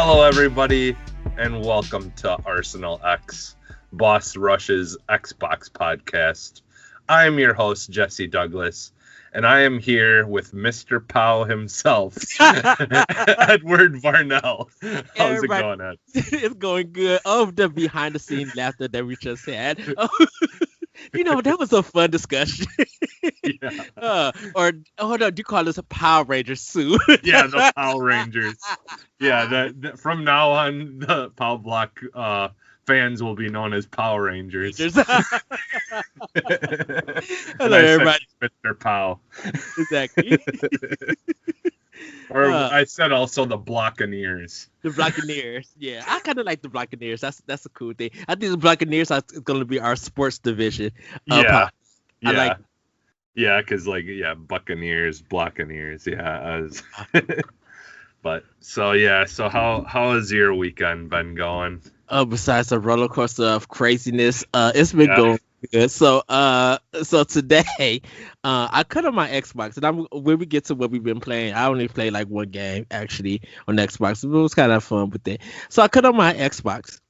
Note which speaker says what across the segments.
Speaker 1: Hello, everybody, and welcome to Arsenal X, Boss Rush's Xbox podcast. I'm your host, Jesse Douglas, and I am here with Mr. Powell himself, Edward Varnell. How's it going, Ed?
Speaker 2: It's going good. Oh, the behind-the-scenes laughter that we just had. Oh, that was a fun discussion.
Speaker 1: Yeah.
Speaker 2: No, do you call this a Power Rangers suit?
Speaker 1: Yeah, the Power Rangers. Yeah, from now on, the Power Block fans will be known as Power Rangers.
Speaker 2: Hello, everybody.
Speaker 1: Mr. Powell.
Speaker 2: Exactly.
Speaker 1: Or I said also the Blockaneers.
Speaker 2: The Blockaneers. Yeah, I kind of like the Blockaneers. That's a cool thing. I think the Blockaneers is going to be our sports division.
Speaker 1: Yeah.
Speaker 2: I like.
Speaker 1: Yeah, because Buccaneers, Blockaneers. Yeah. But so how has your weekend been going?
Speaker 2: Besides a roller coaster of craziness, it's been going good. So today, I cut on my Xbox, and when we get to what we've been playing, I only played like one game actually on Xbox. It was kind of fun with it. So I cut on my Xbox,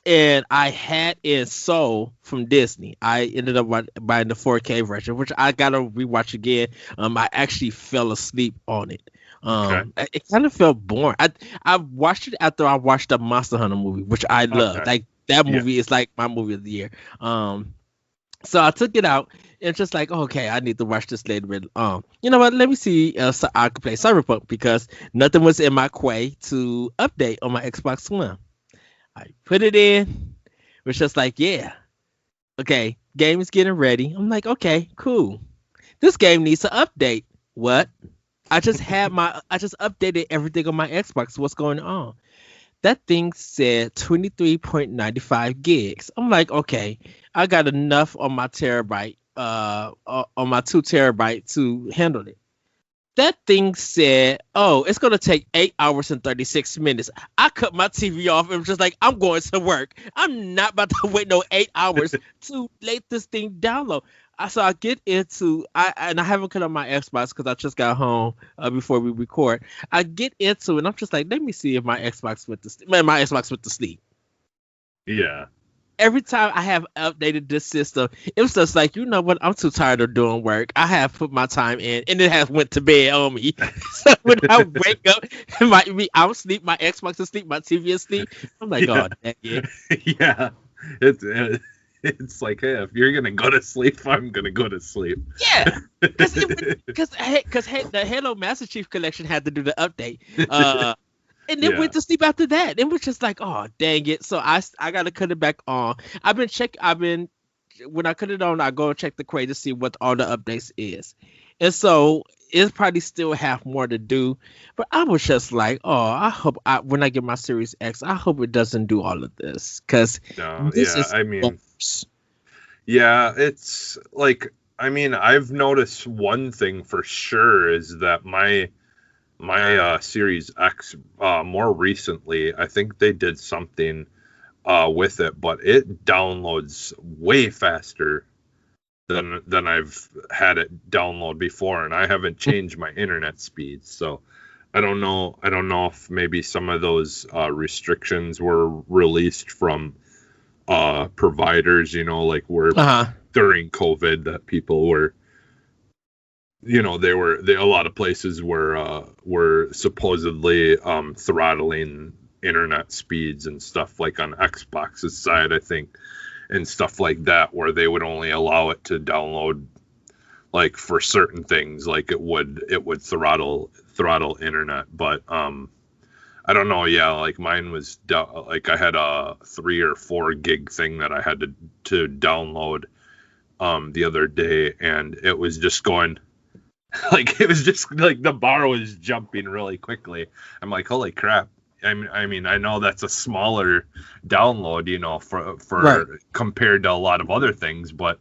Speaker 2: and I had it sold from Disney. I ended up buying the 4K version, which I gotta rewatch again. I actually fell asleep on it. It kind of felt boring. I watched it after I watched the Monster Hunter movie, which I love. Like that movie is like my movie of the year. So I took it out and just like, okay, I need to watch this later. You know what? Let me see. So I could play Cyberpunk because nothing was in my queue to update on my Xbox One. I put it in. It was just like, yeah, okay, game is getting ready. I'm like, okay, cool. This game needs to update. What? I just updated everything on my Xbox. What's going on? That thing said 23.95 gigs. I'm like, okay, I got enough on my terabyte, on my 2 terabyte to handle it. That thing said, oh, it's going to take 8 hours and 36 minutes. I cut my TV off and was just like, I'm going to work. I'm not about to wait no 8 hours to let this thing download. So I get into, I haven't cut on my Xbox because I just got home before we record. I get into it and I'm just like, let me see if my Xbox went to sleep.
Speaker 1: Yeah.
Speaker 2: Every time I have updated this system, it was just like, you know what? I'm too tired of doing work. I have put my time in, and it has went to bed on me. So when I wake up, I'm asleep, my Xbox is asleep, my TV is asleep. I'm like, oh, dang it.
Speaker 1: Yeah. It's like, hey, if you're gonna go to sleep, I'm gonna go to sleep.
Speaker 2: Yeah, because the Halo Master Chief Collection had to do the update. And then went to sleep after that. It was just like, oh, dang it. So I got to cut it back on. When I cut it on, I go and check the crate to see what all the updates is. And so it probably still have more to do. But I was just like, oh, I hope when I get my Series X, I hope it doesn't do all of this. Because
Speaker 1: it's like, I've noticed one thing for sure is that my Series X more recently, I think they did something with it, but it downloads way faster than I've had it download before, and I haven't changed my internet speeds. So I don't know if maybe some of those restrictions were released from providers, like where during COVID that people were, a lot of places were supposedly throttling internet speeds and stuff, like on Xbox's side, I think, and stuff like that, where they would only allow it to download like for certain things, like it would throttle internet. But I don't know. Yeah, like mine was like I had a 3 or 4 gig thing that I had to download the other day, and it was just going. Like it was just like the bar was jumping really quickly. I'm like, holy crap. I mean, I know that's a smaller download, for right, compared to a lot of other things, but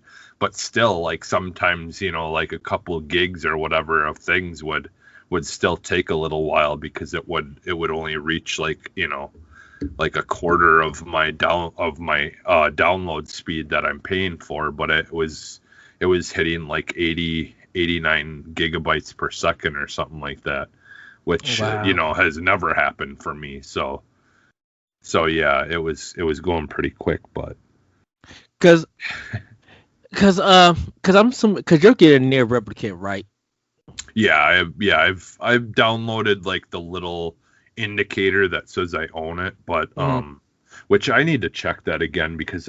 Speaker 1: still, like sometimes, like a couple gigs or whatever of things would still take a little while because it would only reach like, like a quarter of my download speed that I'm paying for, but it was hitting like 89 gigabytes per second or something like that, which,
Speaker 2: wow,
Speaker 1: has never happened for me. So So yeah, it was going pretty quick, but
Speaker 2: Cause cause you're getting near replicate, right?
Speaker 1: I've downloaded like the little indicator that says I own it, but
Speaker 2: Mm-hmm.
Speaker 1: which I need to check that again because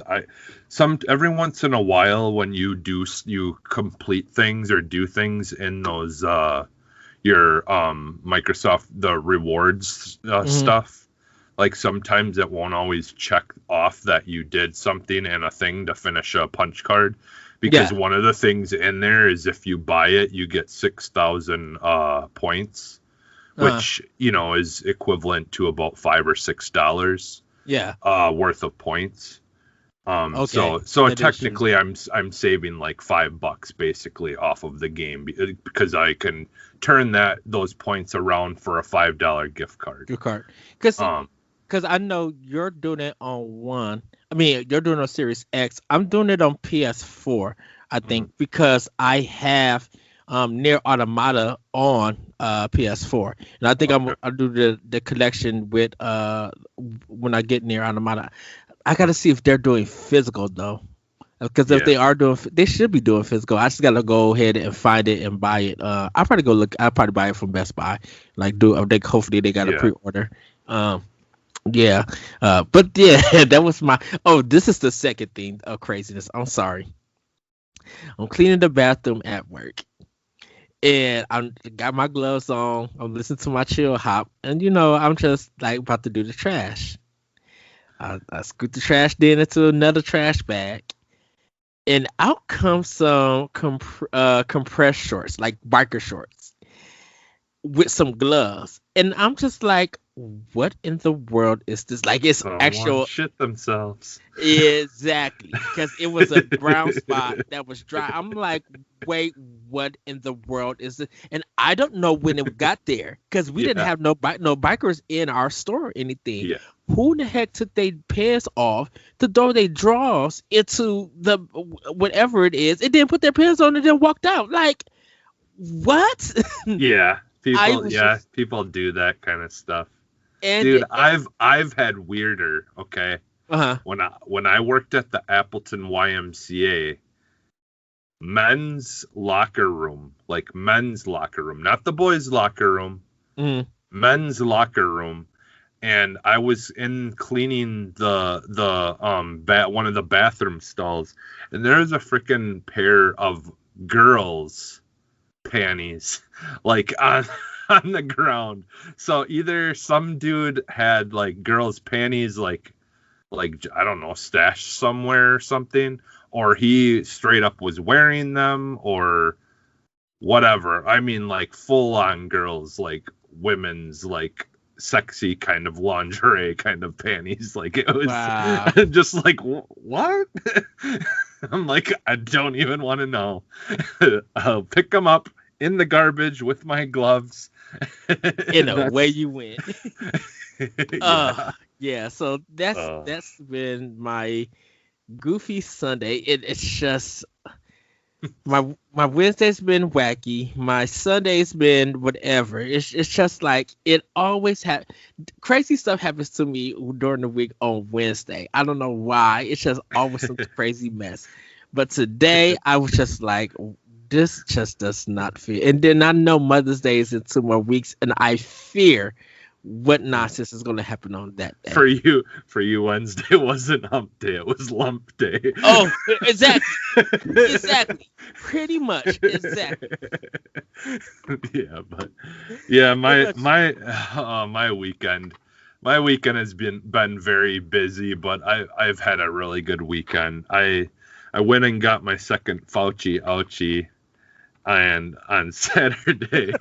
Speaker 1: every once in a while when you complete things or do things in those your Microsoft the rewards
Speaker 2: Mm-hmm.
Speaker 1: stuff, like sometimes it won't always check off that you did something in a thing to finish a punch card, because
Speaker 2: Yeah.
Speaker 1: one of the things in there is if you buy it you get 6,000 points,
Speaker 2: Uh.
Speaker 1: which is equivalent to about $5 or $6
Speaker 2: Yeah.
Speaker 1: worth of points.
Speaker 2: Okay.
Speaker 1: So
Speaker 2: That is true.
Speaker 1: technically I'm saving like $5 basically off of the game because I can turn those points around for a $5 gift card.
Speaker 2: Good card. Cause
Speaker 1: Um,
Speaker 2: Because I know you're doing it on one. I mean, you're doing it on Series X. I'm doing it on PS4, I
Speaker 1: mhm,
Speaker 2: think, because I have Near Automata on PS4, and I think
Speaker 1: okay.
Speaker 2: I'll do the collection with when I get Near Automata. I gotta see if they're doing physical though, because if
Speaker 1: Yeah.
Speaker 2: they are doing, they should be doing physical. I just gotta go ahead and find it and buy it. I'll probably go look. I'll probably buy it from Best Buy. Like do. They hopefully they got a
Speaker 1: Yeah.
Speaker 2: pre-order. Um, yeah, but yeah, that was my. Oh, this is the second thing of craziness. I'm sorry. I'm cleaning the bathroom at work, and I got my gloves on. I'm listening to my chill hop, and I'm just like about to do the trash. I scoot the trash bin into another trash bag, and out comes some compressed shorts, like biker shorts, with some gloves, and I'm just like, what in the world is this? Like, it's
Speaker 1: Someone
Speaker 2: actual.
Speaker 1: shit themselves.
Speaker 2: Exactly, because it was a brown spot that was dry. I'm like, wait, what in the world is it? And I don't know when it got there because we didn't
Speaker 1: Yeah.
Speaker 2: have no bikers in our store or anything.
Speaker 1: Yeah.
Speaker 2: Who in the heck took their pants off to throw their drawers into the whatever it is, and then put their pants on and then walked out? Like, what?
Speaker 1: Yeah.
Speaker 2: I
Speaker 1: People,
Speaker 2: was
Speaker 1: yeah,
Speaker 2: just
Speaker 1: people do that kind of stuff.
Speaker 2: and
Speaker 1: Dude, I've had weirder, okay?
Speaker 2: uh-huh.
Speaker 1: When I worked at the Appleton YMCA, men's locker room, not the boys' locker room,
Speaker 2: Mm,
Speaker 1: men's locker room, and I was in cleaning one of the bathroom stalls, and there's a freaking pair of girls' panties like on on the ground. So either some dude had like girls' panties like I don't know, stashed somewhere or something, or he straight up was wearing them or whatever. I mean, like full on girls, like women's, like sexy kind of lingerie kind of panties. Like it was
Speaker 2: wow.
Speaker 1: just like, what? I'm like, I don't even want to know. I'll pick them up in the garbage with my gloves.
Speaker 2: In a way
Speaker 1: That's,
Speaker 2: you went.
Speaker 1: yeah.
Speaker 2: Yeah, so that's
Speaker 1: Uh,
Speaker 2: that's been my goofy Sunday. It's just my Wednesday's been wacky. My Sunday's been whatever. It's just like it always crazy stuff happens to me during the week on Wednesday. I don't know why. It's just always some crazy mess. But today I was just like, this just does not feel. And then I know Mother's Day is in 2 more weeks, and I fear what nonsense is going to happen on that
Speaker 1: for
Speaker 2: day.
Speaker 1: you Wednesday wasn't hump day, it was lump day.
Speaker 2: Oh, exactly, pretty much, exactly.
Speaker 1: Yeah, but yeah,
Speaker 2: What
Speaker 1: my
Speaker 2: about you?
Speaker 1: my my weekend has been very busy, but I've had a really good weekend. I went and got my second Fauci ouchie and on Saturday,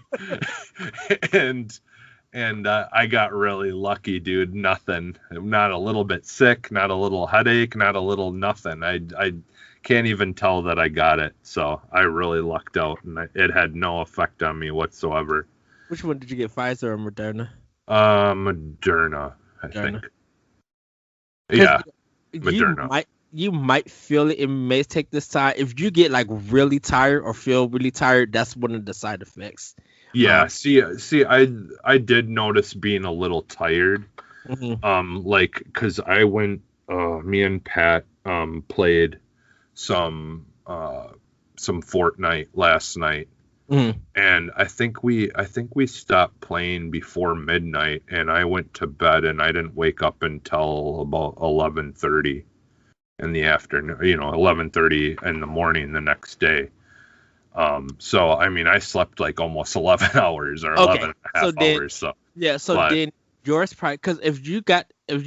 Speaker 1: and I got really lucky, dude. Nothing, not a little bit sick, not a little headache, not a little nothing. I can't even tell that I got it. So I really lucked out, and it had no effect on me whatsoever.
Speaker 2: Which one did you get, Pfizer or Moderna?
Speaker 1: Moderna, I
Speaker 2: Moderna.
Speaker 1: think.
Speaker 2: Because
Speaker 1: Yeah,
Speaker 2: you
Speaker 1: Moderna.
Speaker 2: might feel it. It may take this time. If you get like really tired or feel really tired, that's one of the side effects.
Speaker 1: Yeah, see, I did notice being a little tired, Like, because I went, me and Pat played some Fortnite last night, and I think we stopped playing before midnight, and I went to bed, and I didn't wake up until about 11:30 in the afternoon, 11:30 in the morning the next day. So I mean, I slept like almost 11 hours or
Speaker 2: Okay,
Speaker 1: 11 and a
Speaker 2: so
Speaker 1: half
Speaker 2: then
Speaker 1: hours. So,
Speaker 2: yeah, so
Speaker 1: but
Speaker 2: then yours probably because if you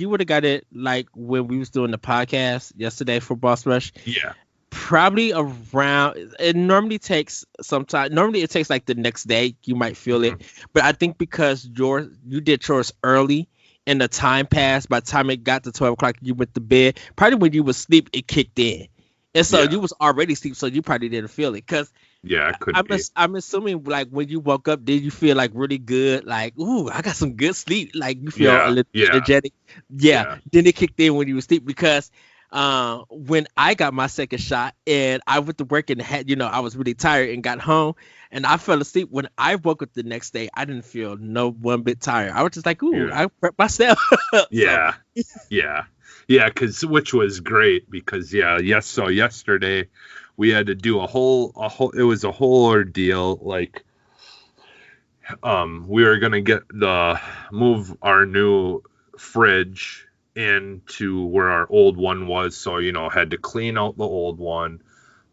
Speaker 2: would have got it like when we was doing the podcast yesterday for Boss Rush,
Speaker 1: yeah,
Speaker 2: probably around it normally takes some time. Normally it takes like the next day you might feel it,
Speaker 1: mhm,
Speaker 2: but I think because you did yours early and the time passed, by the time it got to 12 o'clock you went to bed, probably when you was asleep it kicked in, and so
Speaker 1: yeah,
Speaker 2: you was already asleep, so you probably didn't feel it. Because
Speaker 1: yeah, it could be.
Speaker 2: I'm assuming like when you woke up, did you feel like really good? Like, ooh, I got some good sleep. Like you feel a
Speaker 1: Yeah,
Speaker 2: little
Speaker 1: yeah,
Speaker 2: energetic. Yeah.
Speaker 1: yeah,
Speaker 2: Then it kicked in when you were asleep because when I got my second shot and I went to work and had, I was really tired and got home and I fell asleep. When I woke up the next day, I didn't feel no one bit tired. I was just like, ooh,
Speaker 1: yeah,
Speaker 2: I prepped myself. So
Speaker 1: yeah, yeah, yeah. Because which was great because yes. So yesterday we had to do a whole. It was a whole ordeal. Like, we were gonna move our new fridge into where our old one was. So had to clean out the old one,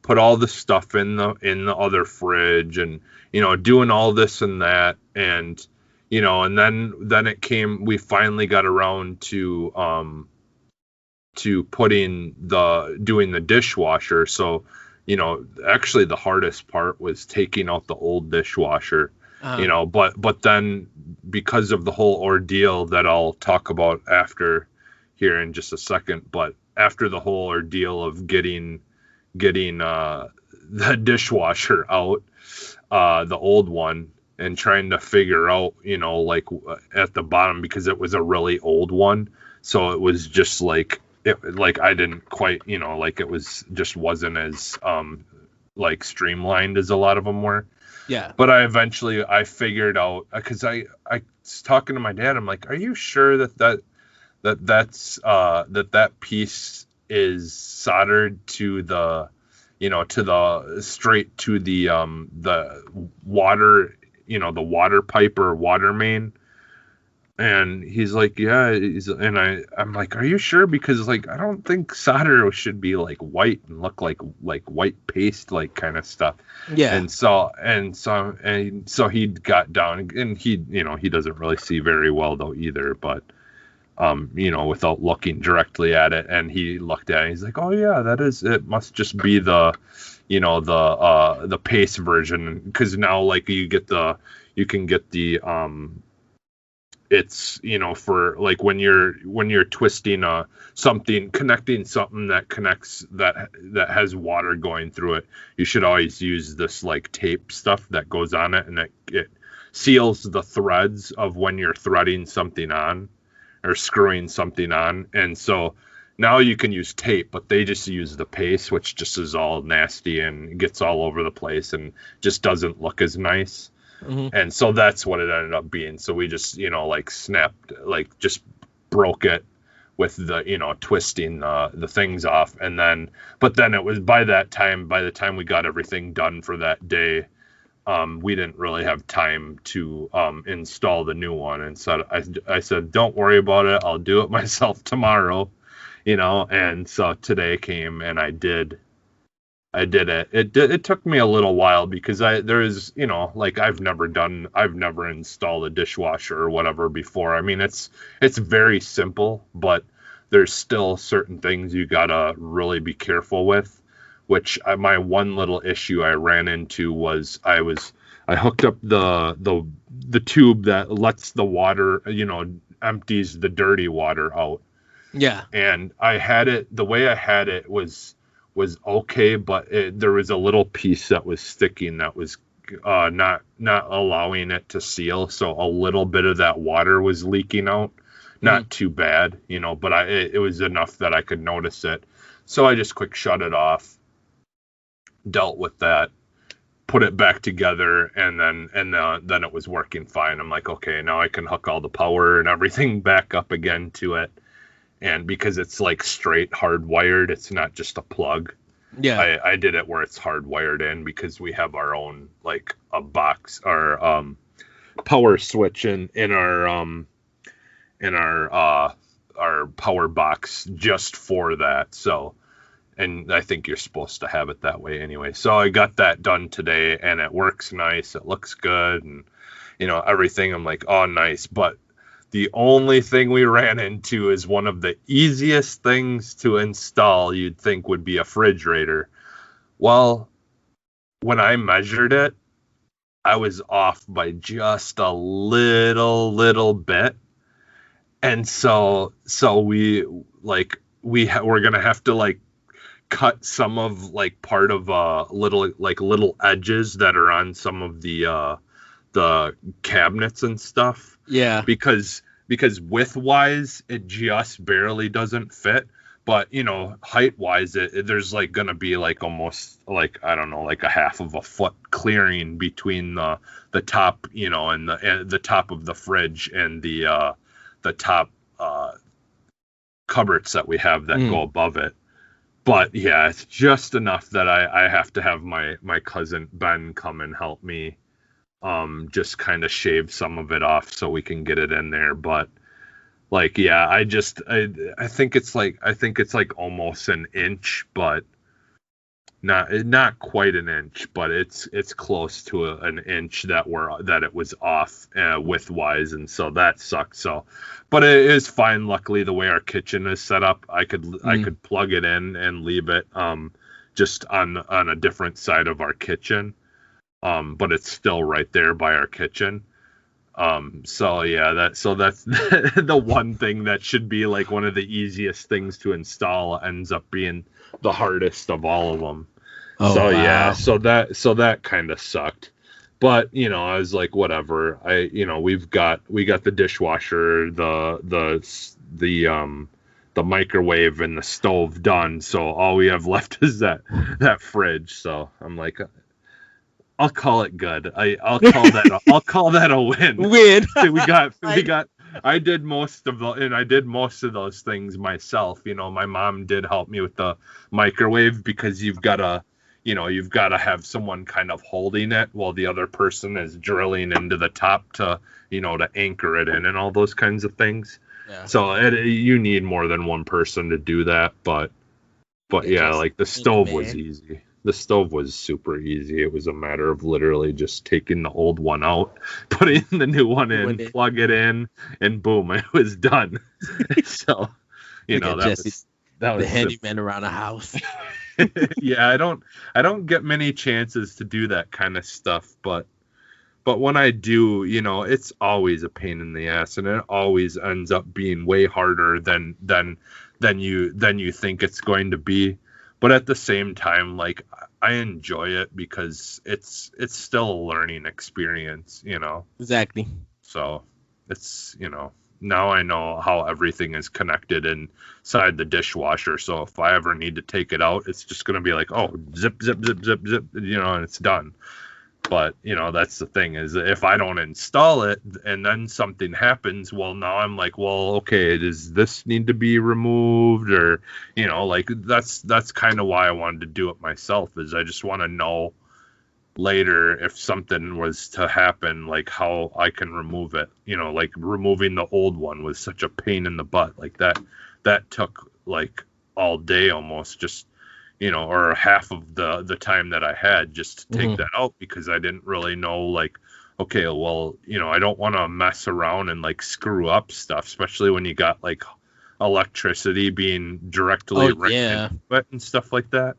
Speaker 1: put all the stuff in the other fridge, and doing all this and that, and then we finally got around to doing the dishwasher. So actually the hardest part was taking out the old dishwasher,
Speaker 2: uh,
Speaker 1: but then because of the whole ordeal that I'll talk about after here in just a second, but after the whole ordeal of getting the dishwasher out, the old one, and trying to figure out, like at the bottom, because it was a really old one, so it was just like I didn't quite, like it was just wasn't as like streamlined as a lot of them were.
Speaker 2: yeah.
Speaker 1: But I figured out, because I was talking to my dad. I'm like, are you sure that piece is soldered to the straight to the water, the water pipe or water main? And he's like, yeah. I'm like, are you sure? Because like I don't think solder should be like white and look like white paste, like kind of stuff.
Speaker 2: Yeah.
Speaker 1: And so he got down, and he doesn't really see very well though either, but without looking directly at it, and he looked at it, he's like, oh yeah, it must just be the paste version, because now like you can get the it's for like when you're twisting something, connecting something that has water going through it, you should always use this like tape stuff that goes on it, and it seals the threads of when you're threading something on or screwing something on. And so now you can use tape, but they just use the paste, which just is all nasty and gets all over the place and just doesn't look as nice.
Speaker 2: Hmm.
Speaker 1: And so that's what it ended up being. So we just, like snapped, like just broke it with the, twisting the things off. But then it was by the time we got everything done for that day, we didn't really have time to install the new one. And so I said, don't worry about it. I'll do it myself tomorrow, And so today came and I did it. It took me a little while because like I've never installed a dishwasher or whatever before. I mean, it's very simple, but there's still certain things you gotta really be careful with. My one little issue I ran into was I hooked up the tube that lets the water, empties the dirty water out,
Speaker 2: Yeah.
Speaker 1: and the way I had it was okay, but there was a little piece that was sticking that was not allowing it to seal, so a little bit of that water was leaking out.
Speaker 2: Hmm.
Speaker 1: Not too bad, but it was enough that I could notice it. So I just quick shut it off, dealt with that, put it back together, and then it was working fine. I'm like, okay, now I can hook all the power and everything back up again to it. And because it's like straight hardwired, it's not just a plug.
Speaker 2: Yeah.
Speaker 1: I did it where it's hardwired in, because we have our own, like, a box, our power switch in our power box just for that. So, and I think you're supposed to have it that way anyway. So I got that done today, and it works nice. It looks good, and everything. I'm like, oh, nice. But the only thing we ran into is one of the easiest things to install you'd think would be a refrigerator. Well, when I measured it, I was off by just a little bit. And so we're going to have to, like, cut some of, like, part of little edges that are on some of the cabinets and stuff.
Speaker 2: Yeah.
Speaker 1: Because width wise it just barely doesn't fit, but height wise there's like gonna be like almost, like, I don't know, like a half of a foot clearing between the top, and the top of the fridge and the top cupboards that we have that go above it. But yeah, it's just enough that I have to have my cousin Ben come and help me just kind of shave some of it off so we can get it in there. But, like, yeah, I think it's like almost an inch, but not quite an inch, but it's close to an inch that it was off width wise, and so that sucks. So, but it is fine. Luckily, the way our kitchen is set up, I could plug it in and leave it just on a different side of our kitchen. But it's still right there by our kitchen. So yeah, that's the one thing that should be like one of the easiest things to install ends up being the hardest of all of them. Oh, so wow. Yeah, so that kind of sucked. But I was like, whatever. We got the dishwasher, the microwave and the stove done. So all we have left is that fridge. So I'm like, I'll call it good. I'll call that a win. We got. I did most of those things myself. My mom did help me with the microwave, because you've got to have someone kind of holding it while the other person is drilling into the top to anchor it in and all those kinds of things. Yeah. So you need more than one person to do that, but yeah, like the stove was easy. The stove was super easy. It was a matter of literally just taking the old one out, putting the new one in, plug it in, and boom, it was done. So, that was
Speaker 2: the handyman around the house.
Speaker 1: Yeah, I don't get many chances to do that kind of stuff, but when I do, it's always a pain in the ass, and it always ends up being way harder than you think it's going to be. But at the same time, like, I enjoy it because it's still a learning experience,
Speaker 2: Exactly.
Speaker 1: So it's, now I know how everything is connected inside the dishwasher. So if I ever need to take it out, it's just going to be like, oh, zip, zip, zip, zip, zip, and it's done. But, that's the thing, is if I don't install it and then something happens, well, now I'm like, well, okay, does this need to be removed? Or, like, that's kind of why I wanted to do it myself, is I just want to know later if something was to happen, like how I can remove it. Like removing the old one was such a pain in the butt. Like that took like all day almost, just or half of the time that I had just to take that out, because I didn't really know, like, okay, well, I don't want to mess around and like screw up stuff, especially when you got like electricity being directly into it and stuff like that.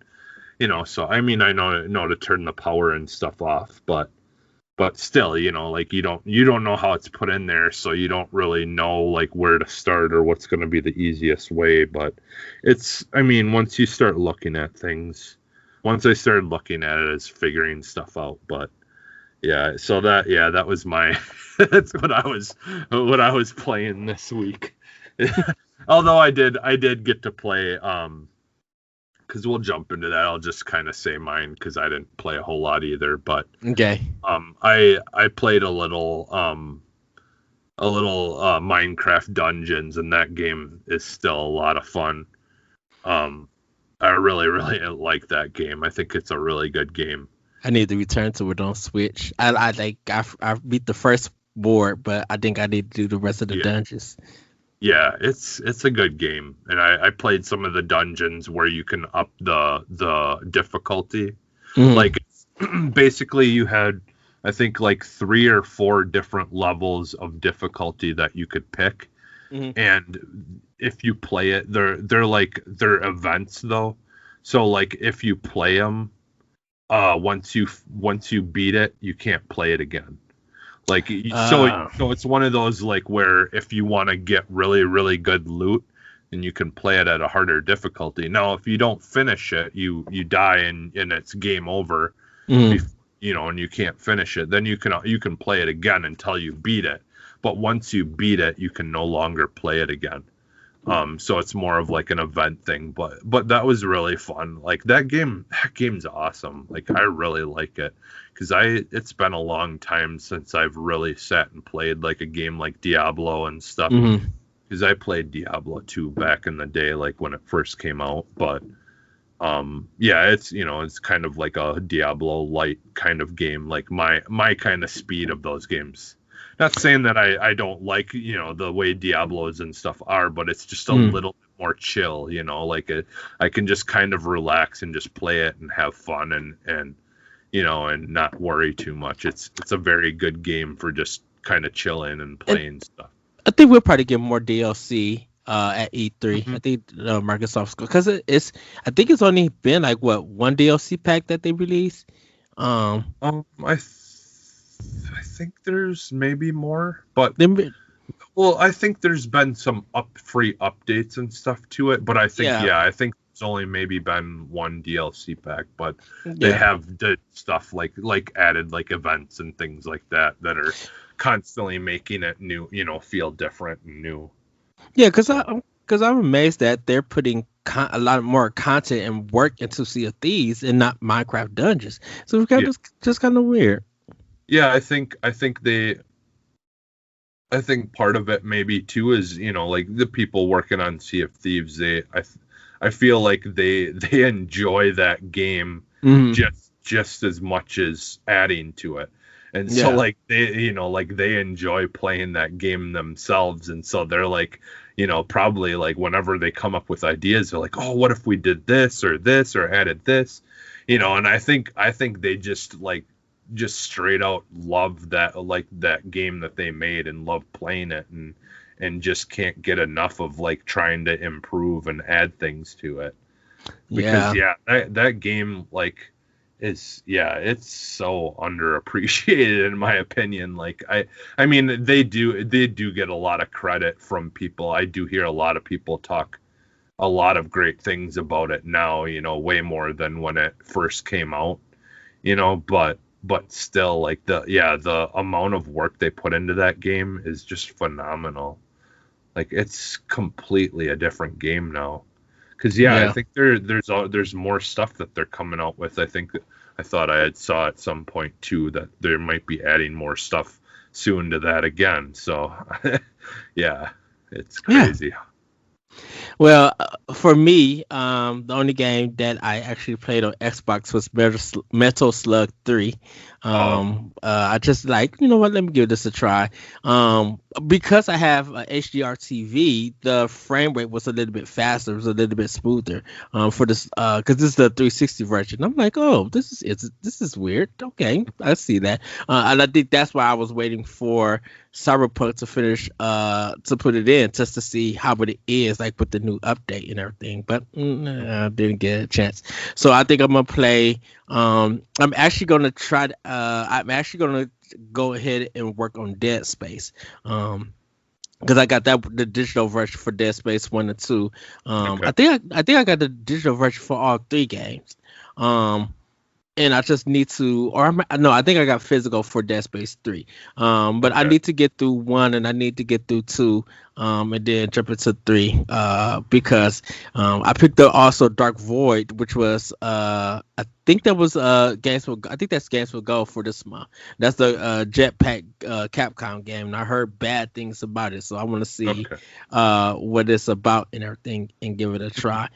Speaker 1: So I mean, I know to turn the power and stuff off, but still, like you don't know how it's put in there, so you don't really know like where to start or what's going to be the easiest way. But I mean, once you start looking at things, once I started looking at it as figuring stuff out. But yeah, so that was that's what I was playing this week. Although I did get to play because we'll jump into that. I'll just kind of say mine because I didn't play a whole lot either. But
Speaker 2: Okay.
Speaker 1: I played a little Minecraft Dungeons, and that game is still a lot of fun. I really, really like that game. I think it's a really good game.
Speaker 2: I need to return to it on Switch. I beat the first board, but I think I need to do the rest of the dungeons.
Speaker 1: Yeah, it's a good game, and I played some of the dungeons where you can up the difficulty. Like basically, you had I think like 3 or 4 different levels of difficulty that you could pick, and if you play it, they're events though. So like if you play them, once you beat it, you can't play it again. Like so it's one of those like where if you want to get really, really good loot, then you can play it at a harder difficulty. Now, if you don't finish it, you die and it's game over. And you can't finish it. Then you can play it again until you beat it. But once you beat it, you can no longer play it again. So it's more of like an event thing. But that was really fun. Like that game's awesome. Like I really like it. Because it's been a long time since I've really sat and played like a game like Diablo and stuff. Because I played Diablo 2 back in the day, like when it first came out. But yeah, it's kind of like a Diablo light kind of game, like my kind of speed of those games. Not saying that I don't like the way Diablos and stuff are, but it's just a little bit more chill. Like I can just kind of relax and just play it and have fun and not worry too much. It's a very good game for just kind of chilling and playing stuff.
Speaker 2: I think we'll probably get more DLC at E3. I think Microsoft's because I think it's only been like one DLC pack that they released.
Speaker 1: I think there's maybe more, but I think there's been some free updates and stuff to it. But I think I think it's only maybe been one DLC pack, but they have did stuff like added like events and things like that are constantly making it new, feel different and new.
Speaker 2: Yeah, because I'm amazed that they're putting a lot more content and work into Sea of Thieves and not Minecraft Dungeons. So it's kind of just kind of weird.
Speaker 1: Yeah, I think part of it maybe too is like the people working on Sea of Thieves. I feel like they enjoy that game just as much as adding to it. And so like they enjoy playing that game themselves, and so they're like probably like whenever they come up with ideas, they're like, oh, what if we did this or added this, and I think they just straight out love that game that they made and love playing it and just can't get enough of like trying to improve and add things to it. Because that game like it's so underappreciated in my opinion. Like I mean they do get a lot of credit from people. I do hear a lot of people talk a lot of great things about it now, way more than when it first came out, but still like the amount of work they put into that game is just phenomenal. Like it's completely a different game now. Because I think there's more stuff that they're coming out with. I thought I had saw at some point too that they might be adding more stuff soon to that again. So yeah, it's crazy.
Speaker 2: Yeah. Well, for me, the only game that I actually played on Xbox was Metal Slug 3. I just like, let me give this a try. Because I have a HDR TV, the frame rate was a little bit faster, it was a little bit smoother. For this, because this is the 360 version. I'm like, oh, this is weird. Okay, I see that. And I think that's why I was waiting for Cyberpunk to finish, to put it in just to see how it is like with the new update and everything. But I didn't get a chance. So I think I'm gonna play. I'm actually gonna try. I'm actually gonna go ahead and work on Dead Space. Because I got the digital version for Dead Space 1 and 2. Okay. I think I got the digital version for all 3 games. and I just need to, or no, I think I got physical for Dead Space 3. But I
Speaker 1: Okay.
Speaker 2: need to get through 1 and I need to get through 2, and then jump into 3. Because I picked up also Dark Void, which was I think that was I think that's Games will Go for this month. That's the Jetpack Capcom game, and I heard bad things about it, so I want to see
Speaker 1: Okay.
Speaker 2: what it's about and everything, and give it a try.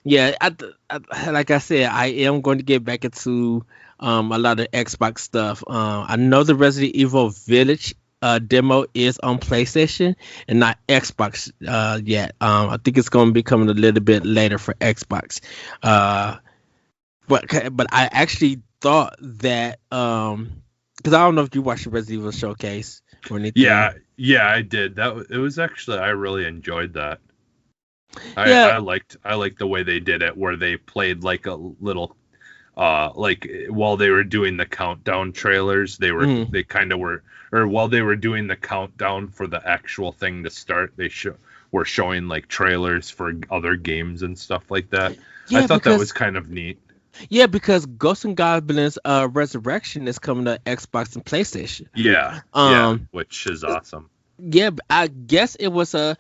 Speaker 2: Yeah, like I said, I am going to get back into a lot of Xbox stuff. I know the Resident Evil Village demo is on PlayStation and not Xbox yet. I think it's going to be coming a little bit later for Xbox. But I actually thought that because I don't know if you watched the Resident Evil showcase or anything.
Speaker 1: Yeah, I did. It was actually, I really enjoyed that.
Speaker 2: Yeah.
Speaker 1: I liked the way they did it, where they played like a little like while they were doing the countdown trailers, they kind of were, or while they were doing the countdown for the actual thing to start, were showing like trailers for other games and stuff like that.
Speaker 2: Yeah,
Speaker 1: I thought that was kind of neat.
Speaker 2: Yeah, because Ghosts and Goblins Resurrection is coming to Xbox and PlayStation.
Speaker 1: Yeah, which is awesome.
Speaker 2: Yeah, I guess it was a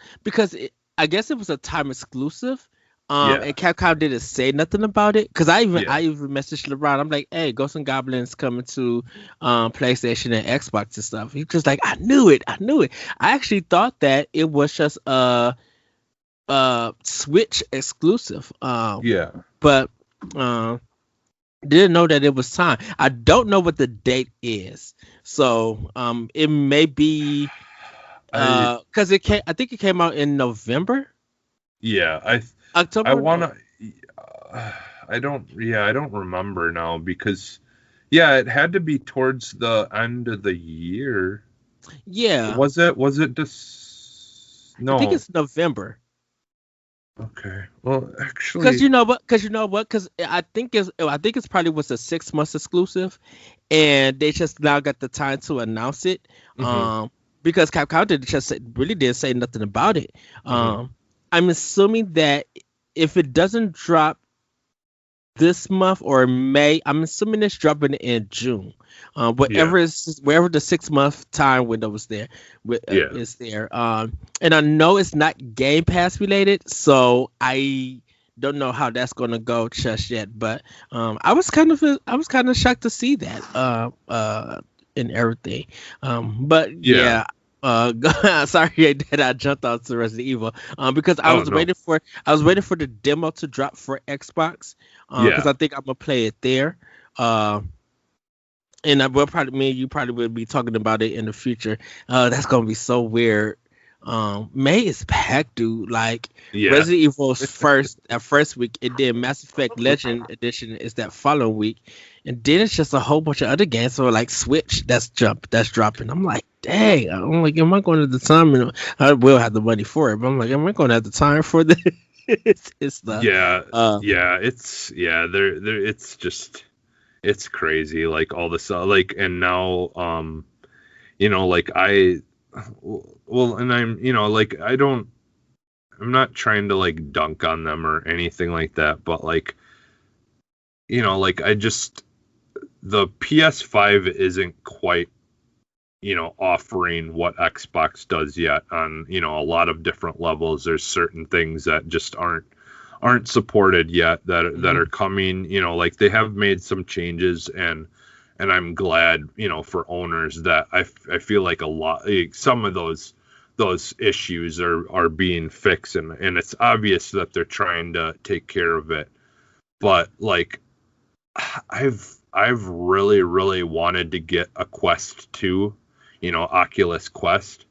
Speaker 2: time exclusive. And Capcom didn't say nothing about it, because I even messaged LeBron. I'm like, "Hey, Ghosts and Goblins coming to PlayStation and Xbox and stuff." He's just like, "I knew it. I actually thought that it was just a Switch exclusive. But didn't know that it was time. I don't know what the date is, so it may be because I think it came out in November.
Speaker 1: Yeah,
Speaker 2: October.
Speaker 1: I don't remember now, because it had to be towards the end of the year.
Speaker 2: Yeah.
Speaker 1: Was it no,
Speaker 2: I think it's November.
Speaker 1: Okay. Well, actually,
Speaker 2: because I think it's probably was a 6 months exclusive, and they just now got the time to announce it. Because Capcom didn't say nothing about it. I'm assuming that if it doesn't drop this month or May, I'm assuming it's dropping in June. Wherever the 6 month time window was there, is there. And I know it's not Game Pass related, so I don't know how that's gonna go just yet. But I was kind of shocked to see that and everything. Sorry that I jumped out to Resident Evil because I was waiting for the demo to drop for Xbox because I think I'm gonna play it there. And me and you probably will be talking about it in the future. That's gonna be so weird. May is packed, dude. Like Resident Evil's first week, and then Mass Effect Legend Edition is that following week, and then it's just a whole bunch of other games. So like Switch, that's dropping. I'm like, dang. I'm like, am I going to have the time? And I will have the money for it, but I'm like, am I going to have the time for this? It's
Speaker 1: just. It's crazy, like all this, like, and now, like and I'm, like, I'm not trying to like dunk on them or anything like that, but like, like the PS5 isn't quite, offering what Xbox does yet on, a lot of different levels. There's certain things that just aren't supported yet that are coming. Like they have made some changes, and I'm glad, for owners that I feel like some of those issues are being fixed, and it's obvious that they're trying to take care of it. But like I've really, really wanted to get a Quest 2, Oculus Quest.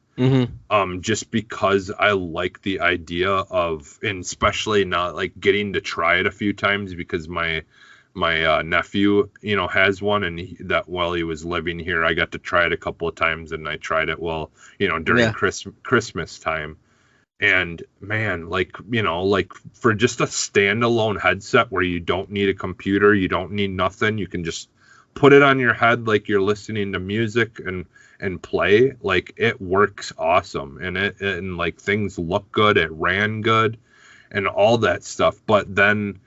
Speaker 1: Just because I like the idea of, and especially not like getting to try it a few times, because my nephew, has one, and while he was living here, I got to try it a couple of times, and I tried it during Christmas time. And man, like for just a standalone headset where you don't need a computer, you don't need nothing, you can just put it on your head like you're listening to music and play. Like it works awesome, and like things look good, it ran good and all that stuff. But then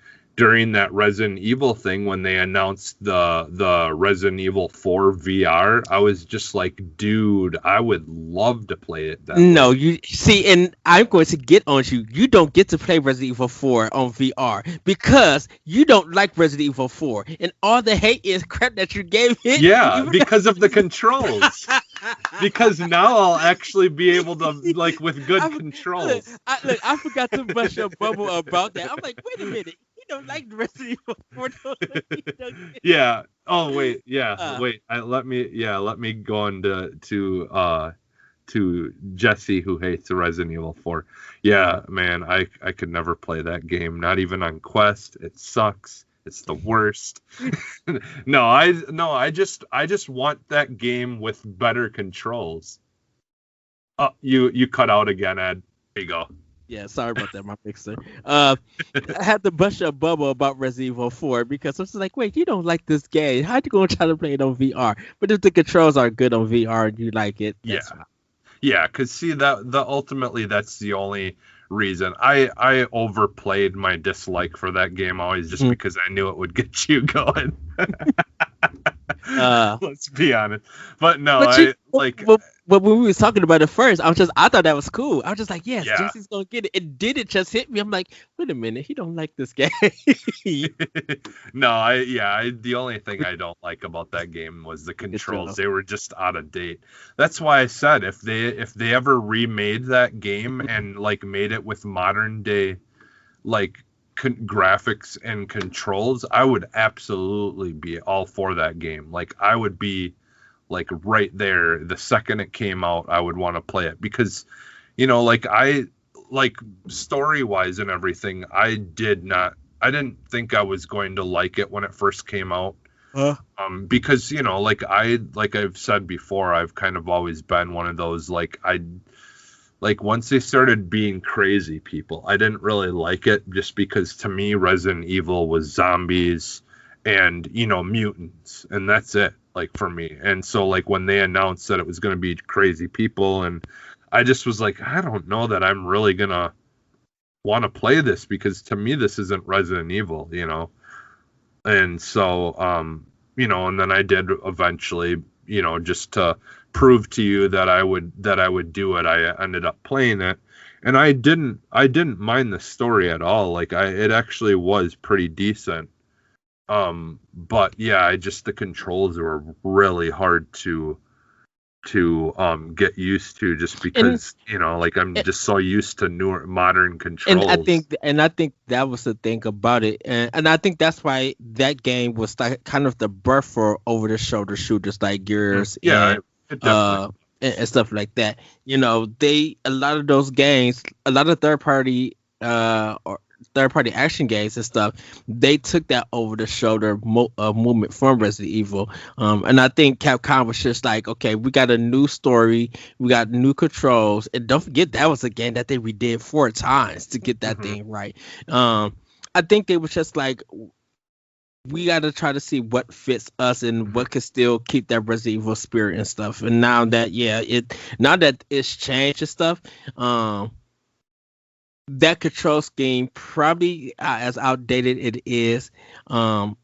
Speaker 1: during that Resident Evil thing when they announced the Resident Evil 4 VR, I was just like, dude, I would love to play it that
Speaker 2: No,
Speaker 1: way.
Speaker 2: you see, and I'm going to get on you. You don't get to play Resident Evil 4 on VR because you don't like Resident Evil 4, and all the hate is crap that you gave it.
Speaker 1: Yeah, because of the controls. Because now I'll actually be able to, like, with good controls.
Speaker 2: Look, I forgot to bust your bubble about that. I'm like, wait a minute. You don't like Resident Evil 4.
Speaker 1: Yeah. Oh wait. Yeah. Wait. Let me go on to Jesse, who hates Resident Evil 4. Yeah, man, I could never play that game. Not even on Quest. It sucks. It's the worst. I just want that game with better controls. Oh, you cut out again, Ed. There you go.
Speaker 2: Yeah, sorry about that, my mixer. I had to bust your bubble about Resident Evil 4 because I was like, wait, you don't like this game. How you gonna try to play it on VR? But if the controls are good on VR and you like it, that's fine.
Speaker 1: Yeah, because see ultimately that's the only reason I overplayed my dislike for that game always just because I knew it would get you going. Let's be honest. But no,
Speaker 2: but when we was talking about it first, I thought that was cool. I was just like, yes, yeah. Jesse's gonna get it. It didn't just hit me. I'm like, wait a minute, he don't like this game.
Speaker 1: No, the only thing I don't like about that game was the controls. They were just out of date. That's why I said if they ever remade that game and like made it with modern day like graphics and controls, I would absolutely be all for that game. Like I would be like right there the second it came out. I would want to play it because like I like story wise and everything, I didn't think I was going to like it when it first came out. Because like I've said before, I've kind of always been one of those like once they started being crazy people, I didn't really like it just because to me Resident Evil was zombies and mutants, and that's it, like for me. And so like when they announced that it was going to be crazy people, and I just was like, I don't know that I'm really gonna want to play this because to me this isn't Resident Evil, and so and then I did eventually, just to prove to you that I would do it, I ended up playing it, and I didn't mind the story at all. Like it actually was pretty decent. But yeah, the controls were really hard to get used to just because I'm just so used to newer modern controls.
Speaker 2: And I think that was the thing about it, and I think that's why that game was like kind of the birth for over the shoulder shooters like Gears and stuff like that. A lot of those games, a lot of third party action games and stuff, they took that over the shoulder movement from Resident Evil, and I think Capcom was just like, okay, we got a new story, we got new controls, and don't forget that was a game that they redid 4 times to get that thing right. I think they was just like, we got to try to see what fits us and what can still keep that Resident Evil spirit and stuff. And now that it's changed and stuff, that control scheme, probably as outdated it is, I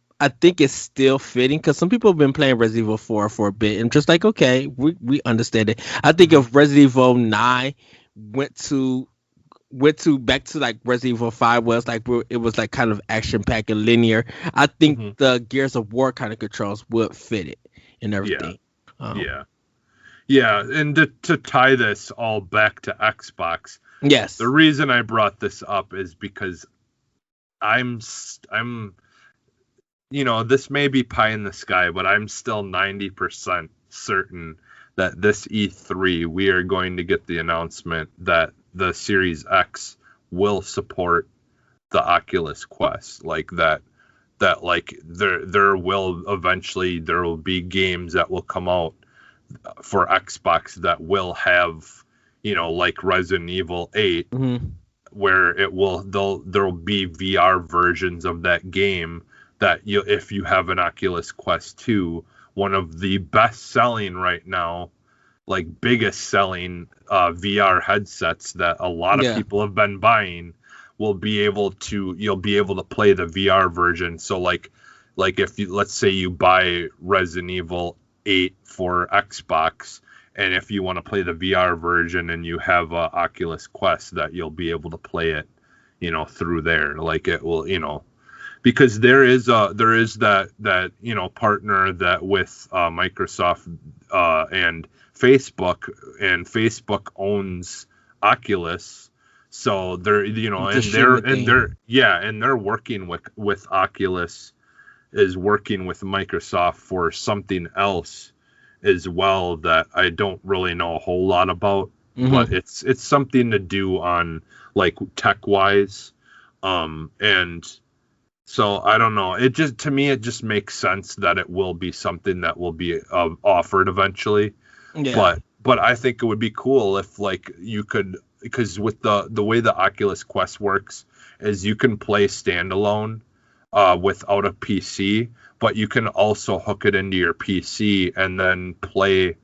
Speaker 2: think it's still fitting because some people have been playing Resident Evil 4 for a bit and just like, okay, we understand it. I think if Resident Evil 9 went back to like Resident Evil 5 was like, it was like kind of action packed and linear, I think the Gears of War kind of controls would fit it and everything.
Speaker 1: Yeah, and to tie this all back to Xbox.
Speaker 2: Yes.
Speaker 1: The reason I brought this up is because I'm this may be pie in the sky, but I'm still 90% certain that this E3 we are going to get the announcement that the Series X will support the Oculus Quest, like that like there will be games that will come out for Xbox that will have like Resident Evil 8, where there'll be VR versions of that game that if you have an Oculus Quest 2, one of the best selling right now, like biggest selling VR headsets that a lot of people have been buying, you'll be able to play the VR version. So like if you, let's say you buy Resident Evil 8 for Xbox, and if you want to play the VR version and you have a Oculus Quest, that you'll be able to play it, through there. Like it will, because there is that partner that with Microsoft and Facebook owns Oculus, so they're they're working with Oculus, is working with Microsoft for something else as well that I don't really know a whole lot about, but it's something to do on like tech wise, and so I don't know. To me it just makes sense that it will be something that will be offered eventually. Yeah. But I think it would be cool if like you could, because with the way the Oculus Quest works is you can play standalone without a PC, but you can also hook it into your PC and then play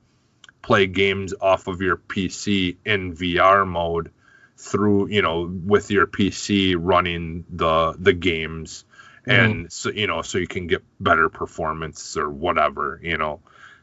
Speaker 1: games off of your PC in VR mode through, with your PC running the games, and so you can get better performance or whatever,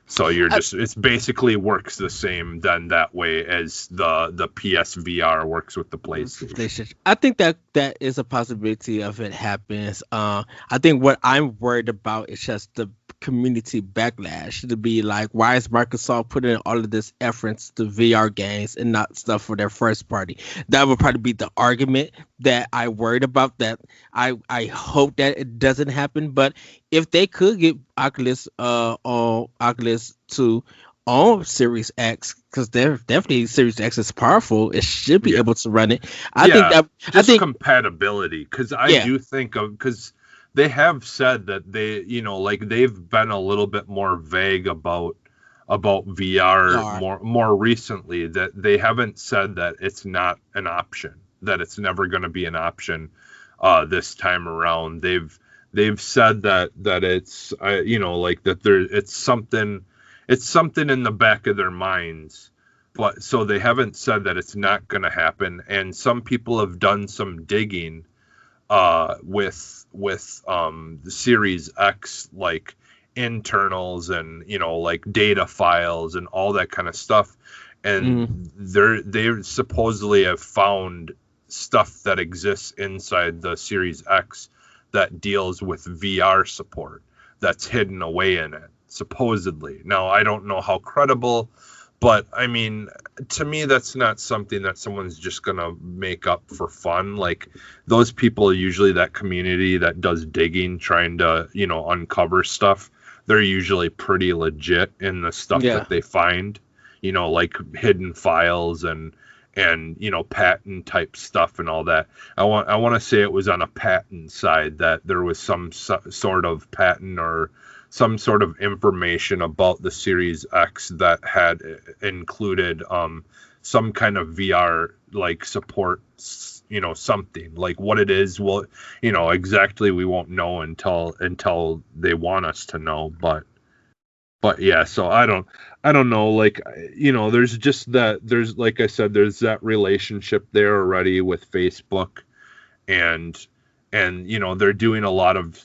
Speaker 1: So it's basically works the same then that way as the PSVR works with the PlayStation.
Speaker 2: I think that is a possibility of it happens. I think what I'm worried about is just the community backlash to be like, why is Microsoft putting in all of this efforts to VR games and not stuff for their first party? That would probably be the argument that I worried about. That I hope that it doesn't happen. But if they could get Oculus on Oculus to on Series X, because they're definitely Series X is powerful, it should be able to run it. I think
Speaker 1: compatibility, because I do think of, because they have said that they, like they've been a little bit more vague about VR more recently, that they haven't said that it's not an option, that it's never going to be an option this time around. They've said that it's like that it's something in the back of their minds, but so they haven't said that it's not going to happen. And some people have done some digging with the Series X, like internals and like data files and all that kind of stuff, and they supposedly have found stuff that exists inside the Series X that deals with VR support that's hidden away in it, supposedly. Now I don't know how credible, but I mean, to me, that's not something that someone's just going to make up for fun. Like, those people, usually that community that does digging, trying to, uncover stuff, they're usually pretty legit in the stuff that they find, like hidden files and patent type stuff and all that. I want to say it was on a patent side that there was some sort of patent or some sort of information about the Series X that had included some kind of VR like support, something. Like what it is, well, exactly we won't know until they want us to know. But yeah, so I don't know, like, there's just there's, like I said, there's that relationship there already with Facebook, and they're doing a lot of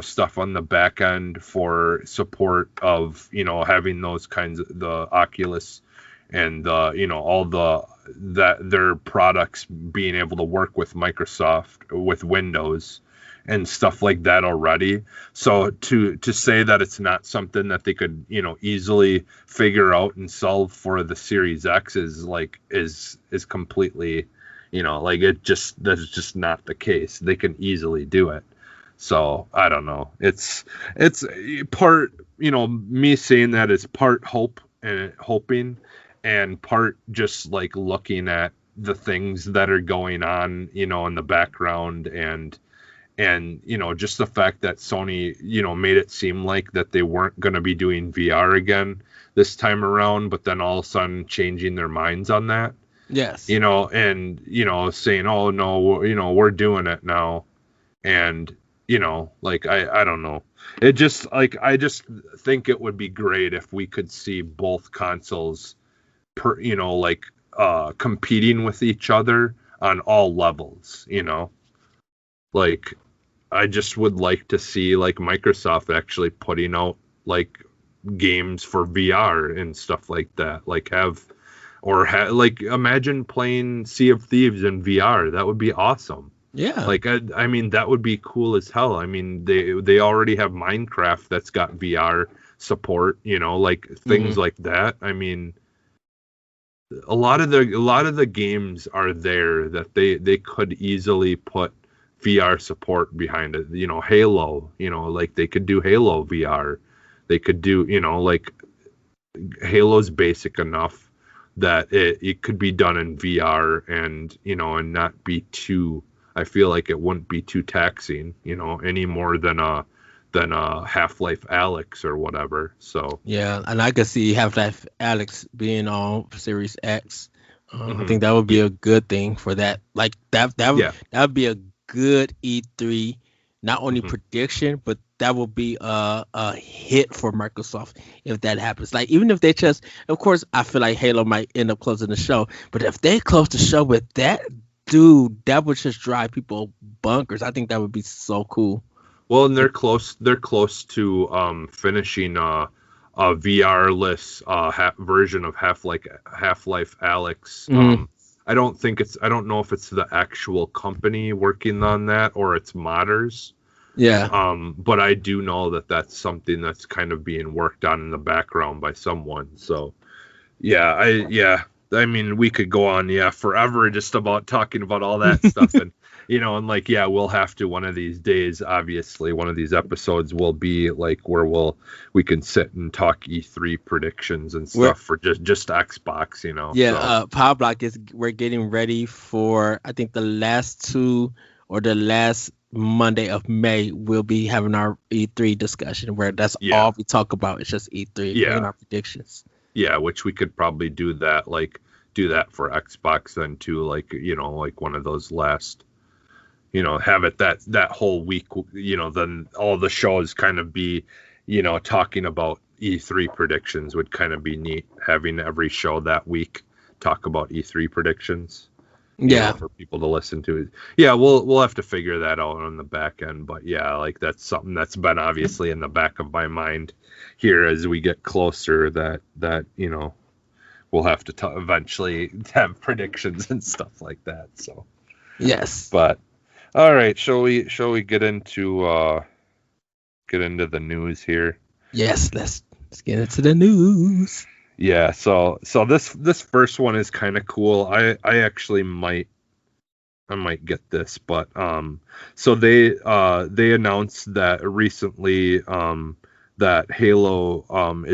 Speaker 1: stuff on the back end for support of having those kinds of the Oculus and all their products being able to work with Microsoft with Windows and stuff like that already. So to say that it's not something that they could easily figure out and solve for the Series X is completely like that's just not the case. They can easily do it. So I don't know. It's part, me saying that is part hope and hoping, and part just like looking at the things that are going on, in the background, and just the fact that Sony, made it seem like that they weren't going to be doing VR again this time around, but then all of a sudden changing their minds on that.
Speaker 2: Yes.
Speaker 1: And saying, oh no, we're doing it now. And, like, I don't know. It just, like, I just think it would be great if we could see both consoles competing with each other on all levels, you know? Like, I just would like to see like Microsoft actually putting out like games for VR and stuff like that. Like like imagine playing Sea of Thieves in VR. That would be awesome.
Speaker 2: Yeah.
Speaker 1: Like I mean that would be cool as hell. I mean they already have Minecraft that's got VR support, you know, like things like that. I mean a lot of the games are there that they could easily put VR support behind it. You know, Halo, you know, like they could do Halo VR. They could do, you know, like Halo's basic enough that it could be done in VR and, you know, and not be too, I feel like it wouldn't be too taxing, you know, any more than a Half-Life Alyx or whatever. So
Speaker 2: yeah, and I could see Half-Life Alyx being on Series X. I think that would be a good thing for that. Like that would be a good E3, not only prediction, but that will be a hit for Microsoft if that happens. Like even if they just, of course, I feel like Halo might end up closing the show, but if they close the show with that, dude, that would just drive people bonkers. I think that would be so cool.
Speaker 1: Well, and they're close to finishing a VR-less version of Half-Life Alyx. I don't know if it's the actual company working on that or it's modders.
Speaker 2: Yeah.
Speaker 1: But I do know that that's something that's kind of being worked on in the background by someone. So, I mean, we could go on, forever just about talking about all that stuff. And, you know, and like, we'll have to one of these days, obviously, one of these episodes will be like where we can sit and talk E3 predictions and stuff for just Xbox, you know.
Speaker 2: Yeah. So. Power Block we're getting ready for, I think the last Monday of May, we'll be having our E3 discussion where that's all we talk about. It's just E3 and our predictions.
Speaker 1: Yeah, which we could probably do that for Xbox then too, like, you know, like one of those last, you know, have it that whole week, you know, then all the shows kind of be, you know, talking about E3 predictions would kind of be neat, having every show that week talk about E3 predictions.
Speaker 2: Yeah,
Speaker 1: for people to listen to. Yeah, we'll have to figure that out on the back end, but like that's something that's been obviously in the back of my mind here as we get closer. That you know we'll have to eventually have predictions and stuff like that. So
Speaker 2: yes,
Speaker 1: but all right, shall we get into the news here?
Speaker 2: Yes, let's get into the news.
Speaker 1: Yeah, so this first one is kind of cool. I actually might get this, but so they announced that recently that Halo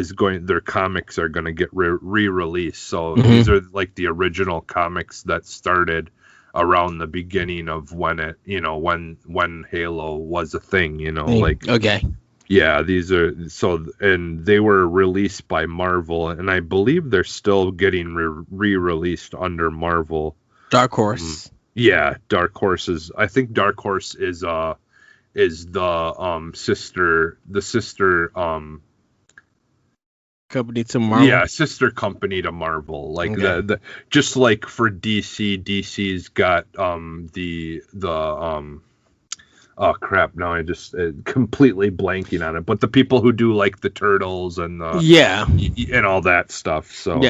Speaker 1: their comics are going to get re-released. So these are like the original comics that started around the beginning of when it, you know, when Halo was a thing, you know, like
Speaker 2: okay.
Speaker 1: Yeah, these are and they were released by Marvel, and I believe they're still getting re-released under Marvel.
Speaker 2: Dark Horse.
Speaker 1: Yeah, Dark Horse is. I think Dark Horse is the sister
Speaker 2: company to Marvel.
Speaker 1: Yeah, sister company to Marvel. Like the just like for DC's got the oh crap! Now I just completely blanking on it. But the people who do like the Turtles and and all that stuff. So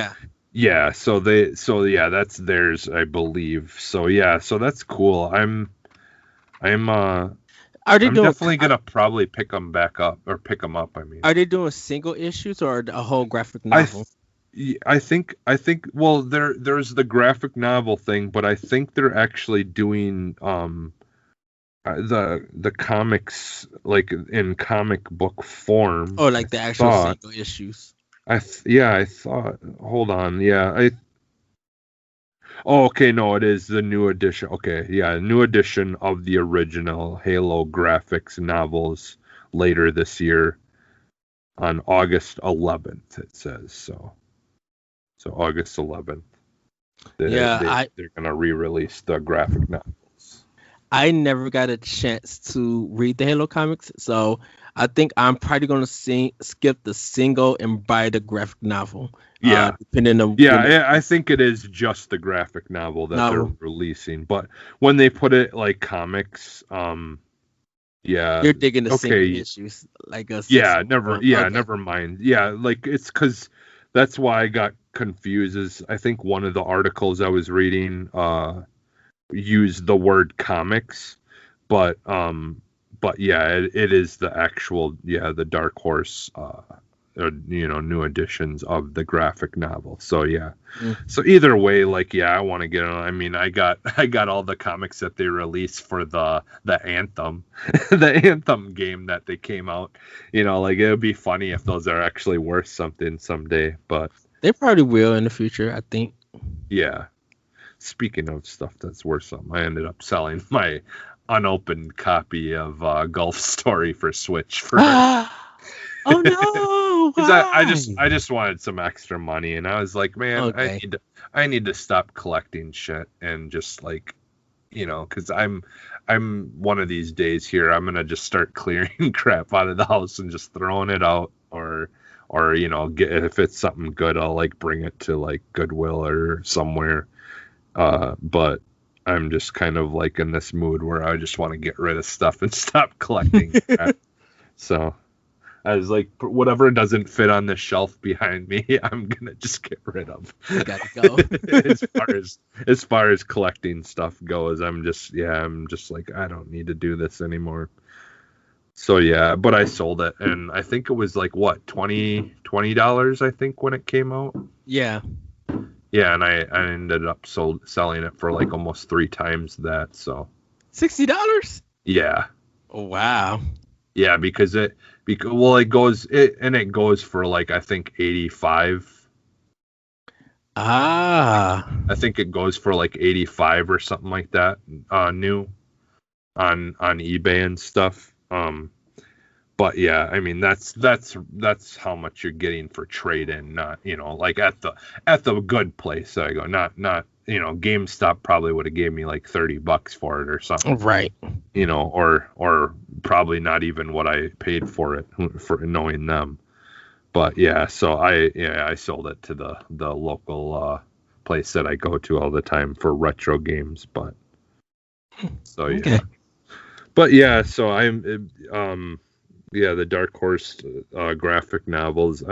Speaker 1: so that's theirs, I believe. So so that's cool. I'm definitely gonna probably pick them up. I mean,
Speaker 2: are they doing single issues or a whole graphic novel?
Speaker 1: I think well there's the graphic novel thing, but I think they're actually doing the comics like in comic book form.
Speaker 2: Oh, like the actual single issues.
Speaker 1: I thought. Hold on. Oh, okay. No, it is the new edition. Okay, new edition of the original Halo graphics novels later this year on August 11th. It says so. So August 11th. They're gonna re-release the graphic novel.
Speaker 2: I never got a chance to read the Halo comics, so I think I'm probably going to skip the single and buy the graphic novel
Speaker 1: Yeah.
Speaker 2: Depending on
Speaker 1: I think it is just the graphic novel that they're releasing. But when they put it like comics, yeah,
Speaker 2: you're digging the single
Speaker 1: okay,
Speaker 2: issues like a
Speaker 1: never mind. Yeah, like it's because that's why I got confused. Is I think one of the articles I was reading used the word comics, but yeah, it is the actual the Dark Horse new editions of the graphic novel. So yeah. So either way, like I want to get on. I mean, I got all the comics that they released for the Anthem the Anthem game that they came out. Like it would be funny if those are actually worth something someday, but
Speaker 2: they probably will in the future, I think.
Speaker 1: Yeah. Speaking of stuff that's worth something, I ended up selling my unopened copy of Golf Story for Switch for
Speaker 2: oh no!
Speaker 1: Because I just wanted some extra money, and I was like, man, okay. I need to stop collecting shit and just like, because I'm one of these days here, I'm gonna just start clearing crap out of the house and just throwing it out, or get, if it's something good, I'll like bring it to like Goodwill or somewhere. But I'm just kind of like in this mood where I just want to get rid of stuff and stop collecting crap. So I was like, whatever doesn't fit on the shelf behind me, I'm gonna just get rid of.
Speaker 2: You gotta go.
Speaker 1: as far as collecting stuff goes, I'm just like, I don't need to do this anymore. So yeah, but I sold it, and I think it was like what, $20 I think when it came out.
Speaker 2: Yeah.
Speaker 1: Yeah, and I ended up selling it for like almost 3 times that. So
Speaker 2: $60.
Speaker 1: Yeah.
Speaker 2: Oh wow.
Speaker 1: Yeah, because it goes for like I think 85. I think it goes for like 85 or something like that. New on eBay and stuff. But yeah, I mean that's how much you're getting for trade-in, not like at the good place I go, not GameStop probably would have gave me like $30 for it or something,
Speaker 2: right?
Speaker 1: Or probably not even what I paid for it, for knowing them. But yeah, so I sold it to the local place that I go to all the time for retro games. But so yeah, okay. But yeah, so I'm the Dark Horse graphic novels.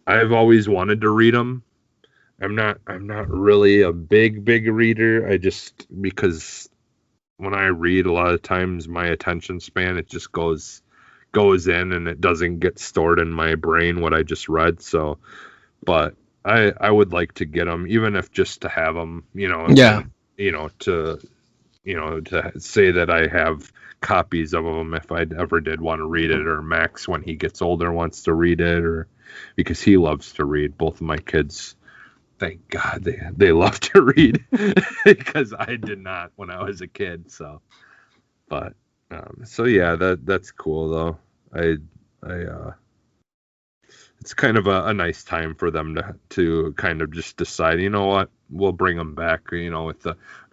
Speaker 1: I've always wanted to read them. I'm not really a big reader. I just, because when I read, a lot of times my attention span, it just goes in and it doesn't get stored in my brain what I just read. So, but I would like to get them, even if just to have them, to say that I have copies of them if I ever did want to read it, or Max when he gets older wants to read it, or because he loves to read. Both of my kids, thank God, they love to read because I did not when I was a kid. So, but so yeah, that's cool though. It's kind of a nice time for them to kind of just decide, you know what, we'll bring them back, with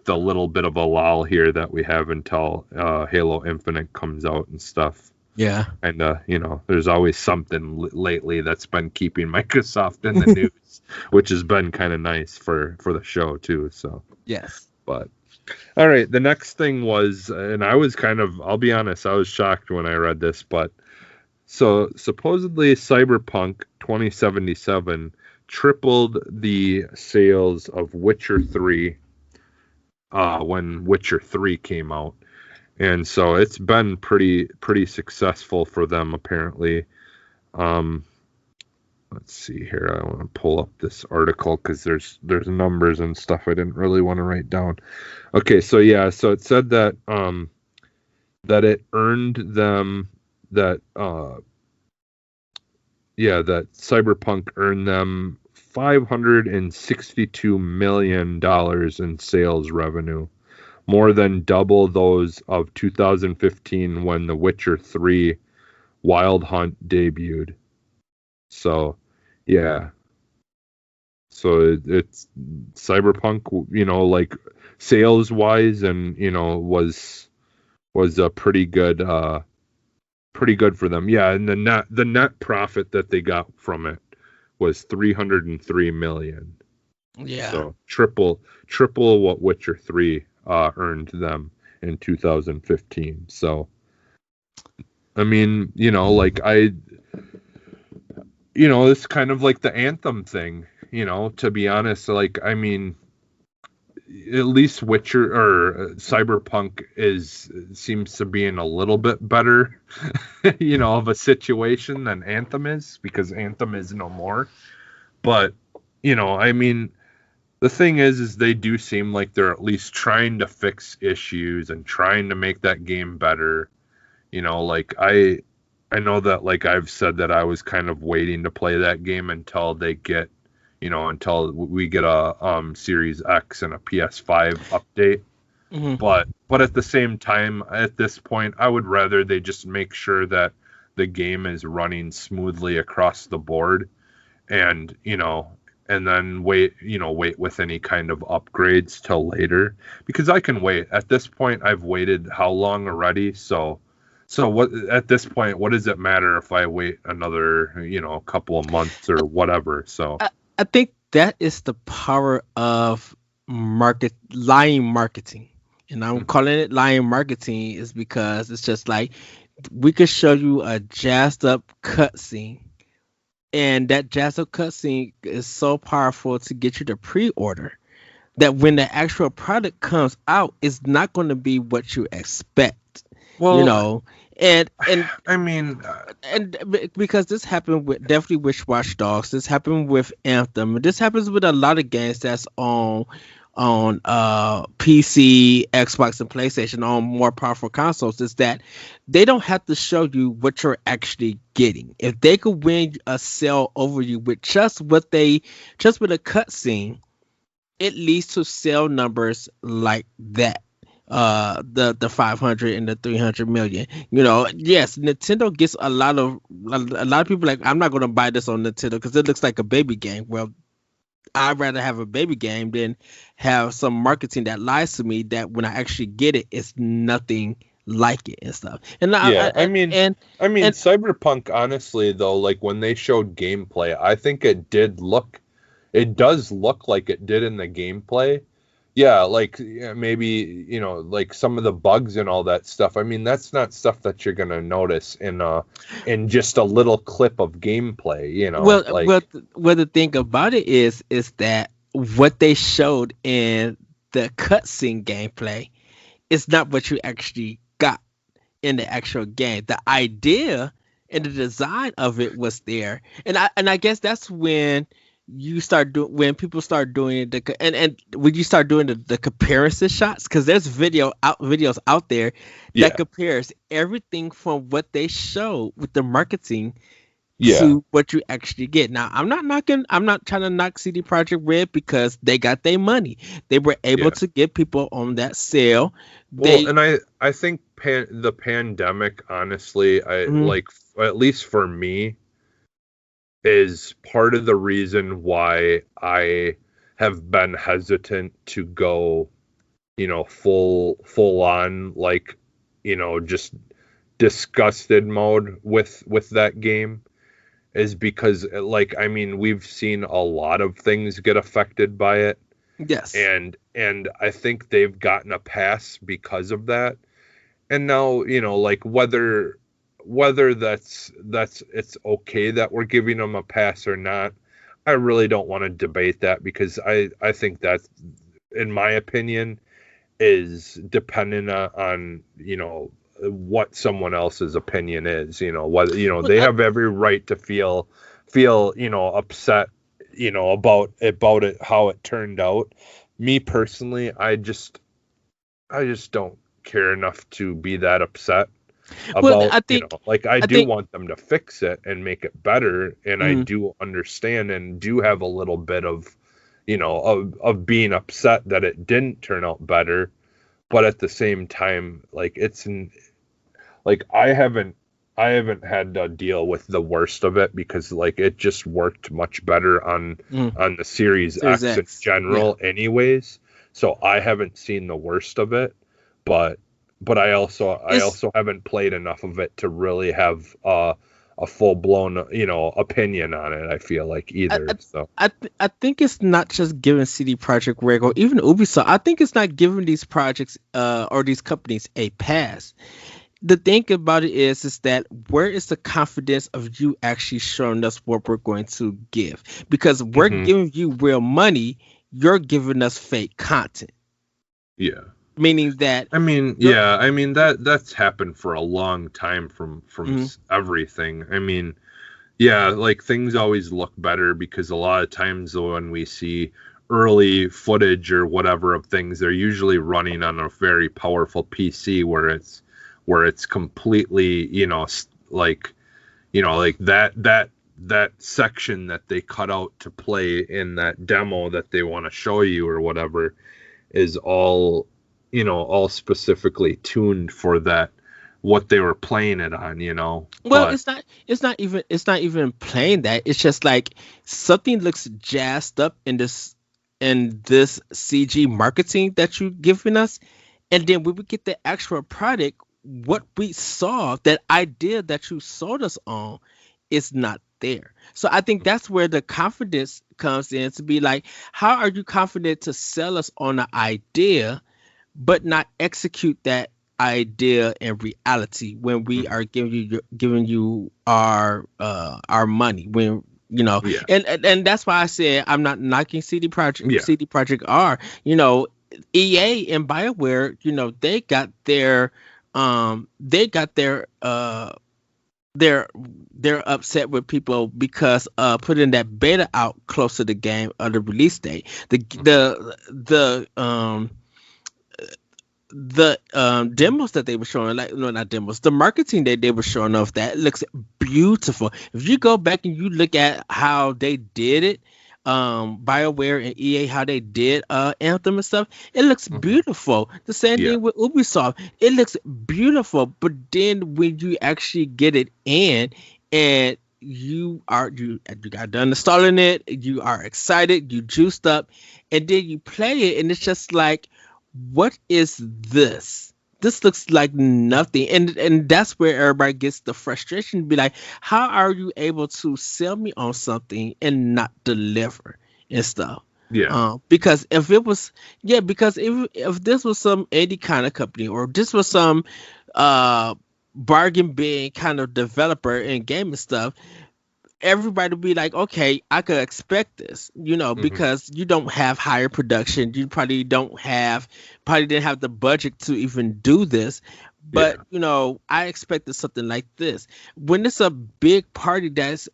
Speaker 1: the little bit of a lull here that we have until Halo Infinite comes out and stuff.
Speaker 2: Yeah.
Speaker 1: And there's always something lately that's been keeping Microsoft in the news, which has been kind of nice for the show too. So
Speaker 2: yes.
Speaker 1: But all right, the next thing was, and I was I'll be honest, I was shocked when I read this, but so supposedly Cyberpunk 2077 tripled the sales of Witcher 3 when Witcher 3 came out. And so it's been pretty successful for them, apparently. Let's see here. I want to pull up this article because there's numbers and stuff I didn't really want to write down. Okay, so yeah, so it said that that it earned them that that Cyberpunk earned them $562 million in sales revenue, more than double those of 2015 when The Witcher 3 Wild Hunt debuted. So, yeah. So it's Cyberpunk, like sales wise, and was a pretty good for them. Yeah, and the net profit that they got from it was 303 million.
Speaker 2: Yeah.
Speaker 1: So triple what Witcher 3 earned them in 2015. So I mean, it's kind of like the Anthem thing, to be honest. Like, I mean, at least Witcher or Cyberpunk seems to be in a little bit better, of a situation than Anthem is, because Anthem is no more. But, I mean, the thing is they do seem like they're at least trying to fix issues and trying to make that game better. Like I know that, like, I've said that I was kind of waiting to play that game until they get, until we get a Series X and a PS5 update.
Speaker 2: Mm-hmm.
Speaker 1: But at the same time, at this point, I would rather they just make sure that the game is running smoothly across the board, and and then wait with any kind of upgrades till later, because I can wait. At this point, I've waited how long already? So what, at this point, what does it matter if I wait another, couple of months or whatever? So
Speaker 2: I think that is the power of lying marketing. And I'm calling it lying marketing is because it's just like we could show you a jazzed up cutscene, and that jazzed up cutscene is so powerful to get you to pre-order that when the actual product comes out, it's not going to be what you expect.
Speaker 1: well,
Speaker 2: And
Speaker 1: I mean,
Speaker 2: because this happened definitely with Watch Dogs, this happened with Anthem, this happens with a lot of games that's on PC, Xbox, and PlayStation, on more powerful consoles, is that they don't have to show you what you're actually getting. If they could win a sale over you with just with a cutscene, it leads to sale numbers like that. The 500 and the 300 million. Yes, Nintendo gets a lot of people like, I'm not going to buy this on Nintendo because it looks like a baby game. Well, I'd rather have a baby game than have some marketing that lies to me that when I actually get it, it's nothing like it and stuff. And
Speaker 1: I mean, Cyberpunk, honestly, though, like when they showed gameplay, I think it does look like it did in the gameplay. Yeah, like maybe, like some of the bugs and all that stuff. I mean, that's not stuff that you're gonna notice in just a little clip of gameplay.
Speaker 2: Well,
Speaker 1: like,
Speaker 2: the thing about it is that what they showed in the cutscene gameplay is not what you actually got in the actual game. The idea and the design of it was there, and I guess that's when people start doing and when you start doing the comparison shots, because there's videos out there that compares everything from what they show with the marketing to what you actually get. Now, I'm not trying to knock CD Projekt Red, because they got their money. They were able to get people on that sale.
Speaker 1: And I think the pandemic, honestly, like, at least for me, is part of the reason why I have been hesitant to go, full on, like, just disgusted mode with that game, is because, like, I mean, we've seen a lot of things get affected by it.
Speaker 2: Yes.
Speaker 1: And I think they've gotten a pass because of that. And now, like, whether that's it's okay that we're giving them a pass or not, I really don't want to debate that, because I think that, in my opinion, is dependent on what someone else's opinion is. Whether they have every right to feel upset about it, how it turned out. Me personally, I just don't care enough to be that upset about, I do want them to fix it and make it better, and I do understand and do have a little bit of of being upset that it didn't turn out better, but at the same time, like, I haven't had to deal with the worst of it, because, like, it just worked much better on the Series X in general, anyways. So I haven't seen the worst of it, but I also haven't played enough of it to really have a a full blown opinion on it. I feel like either. So
Speaker 2: I think it's not just giving CD Projekt Red or even Ubisoft. I think it's not giving these projects or these companies a pass. The thing about it is that where is the confidence of you actually showing us what we're going to give? Because we're giving you real money, you're giving us fake content.
Speaker 1: Yeah.
Speaker 2: Meaning that
Speaker 1: I mean that's happened for a long time from everything. I mean, yeah, like things always look better because a lot of times when we see early footage or whatever of things, they're usually running on a very powerful PC where it's completely, like that section that they cut out to play in that demo that they want to show you or whatever is all specifically tuned for that, what they were playing it on,
Speaker 2: Well,
Speaker 1: but
Speaker 2: it's not even playing that. It's just like something looks jazzed up in this CG marketing that you're giving us, and then when we get the actual product, what we saw, that idea that you sold us on, is not there. So I think that's where the confidence comes in, to be like, how are you confident to sell us on an idea but not execute that idea in reality when we are giving you our money, when
Speaker 1: yeah.
Speaker 2: and that's why I said I'm not knocking CD Projekt
Speaker 1: Yeah.
Speaker 2: CD Projekt R. EA and BioWare, they're upset with people because putting that beta out close to the game or the release date. The demos that they were showing, like, no, not demos, the marketing that they were showing off, that looks beautiful. If you go back and you look at how they did it, BioWare and EA, how they did Anthem and stuff, it looks beautiful. The same thing with Ubisoft, it looks beautiful. But then when you actually get it in and you got done installing it, you are excited, you juiced up, and then you play it and it's just like, what is this? This looks like nothing. And that's where everybody gets the frustration to be like, how are you able to sell me on something and not deliver and stuff?
Speaker 1: Yeah.
Speaker 2: Because if it was, because if this was some indie kind of company, or this was some bargain bin kind of developer and game and stuff, everybody would be like, okay, I could expect this, because you don't have higher production. You probably didn't have the budget to even do this. But, I expected something like this. When it's a big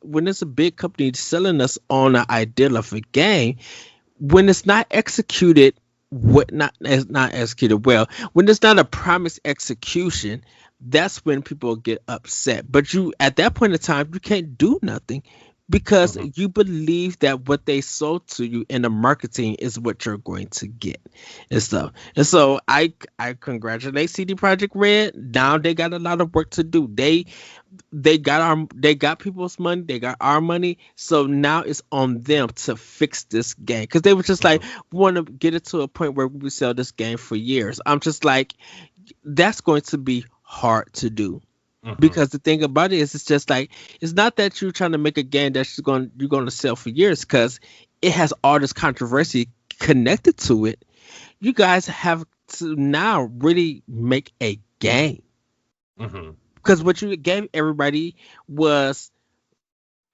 Speaker 2: when it's a big company selling us on an ideal of a game, when it's not executed, not executed well, when it's not a promised execution, that's when people get upset. But you, at that point in time, you can't do nothing, because you believe that what they sold to you in the marketing is what you're going to get and stuff. And so I congratulate CD Projekt Red. Now they got a lot of work to do. They got people's money, they got our money. So now it's on them to fix this game, because they were just like, we want to get it to a point where we sell this game for years. I'm just like, that's going to be hard to do, because the thing about it is, it's just like, it's not that you're trying to make a game that you're going to sell for years, because it has all this controversy connected to it. You guys have to now really make a game, because what you gave everybody was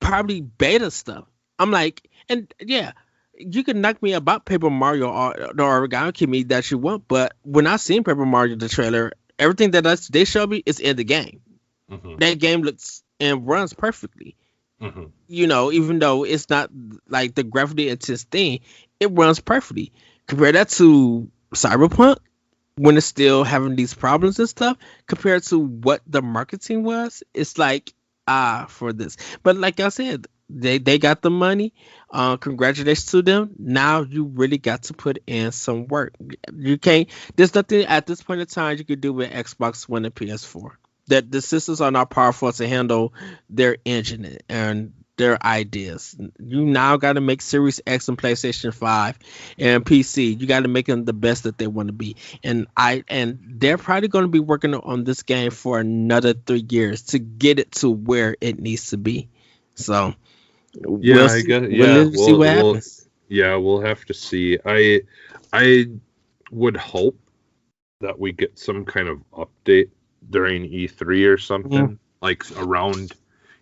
Speaker 2: probably beta stuff. I'm like, and yeah, you can knock me about Paper Mario or the Origami Kimi that you want, but when I seen Paper Mario, the trailer, everything that they showed me is in the game. That game looks and runs perfectly. Even though it's not like the gravity intense thing, it runs perfectly. Compare that to Cyberpunk, when it's still having these problems and stuff, compared to what the marketing was. It's like, for this. But like I said, they got the money. Congratulations to them. Now you really got to put in some work. You can't. There's nothing at this point in time you can do with Xbox One and PS4. That the systems are not powerful to handle their engine, and their ideas. You now got to make Series X and PlayStation 5 and PC. You got to make them the best that they want to be. And they're probably going to be working on this game for another 3 years to get it to where it needs to be. So
Speaker 1: Yeah,
Speaker 2: we'll
Speaker 1: I
Speaker 2: see.
Speaker 1: guess.
Speaker 2: We'll see what happens.
Speaker 1: Yeah, we'll have to see. I would hope that we get some kind of update during E3 or something, like around,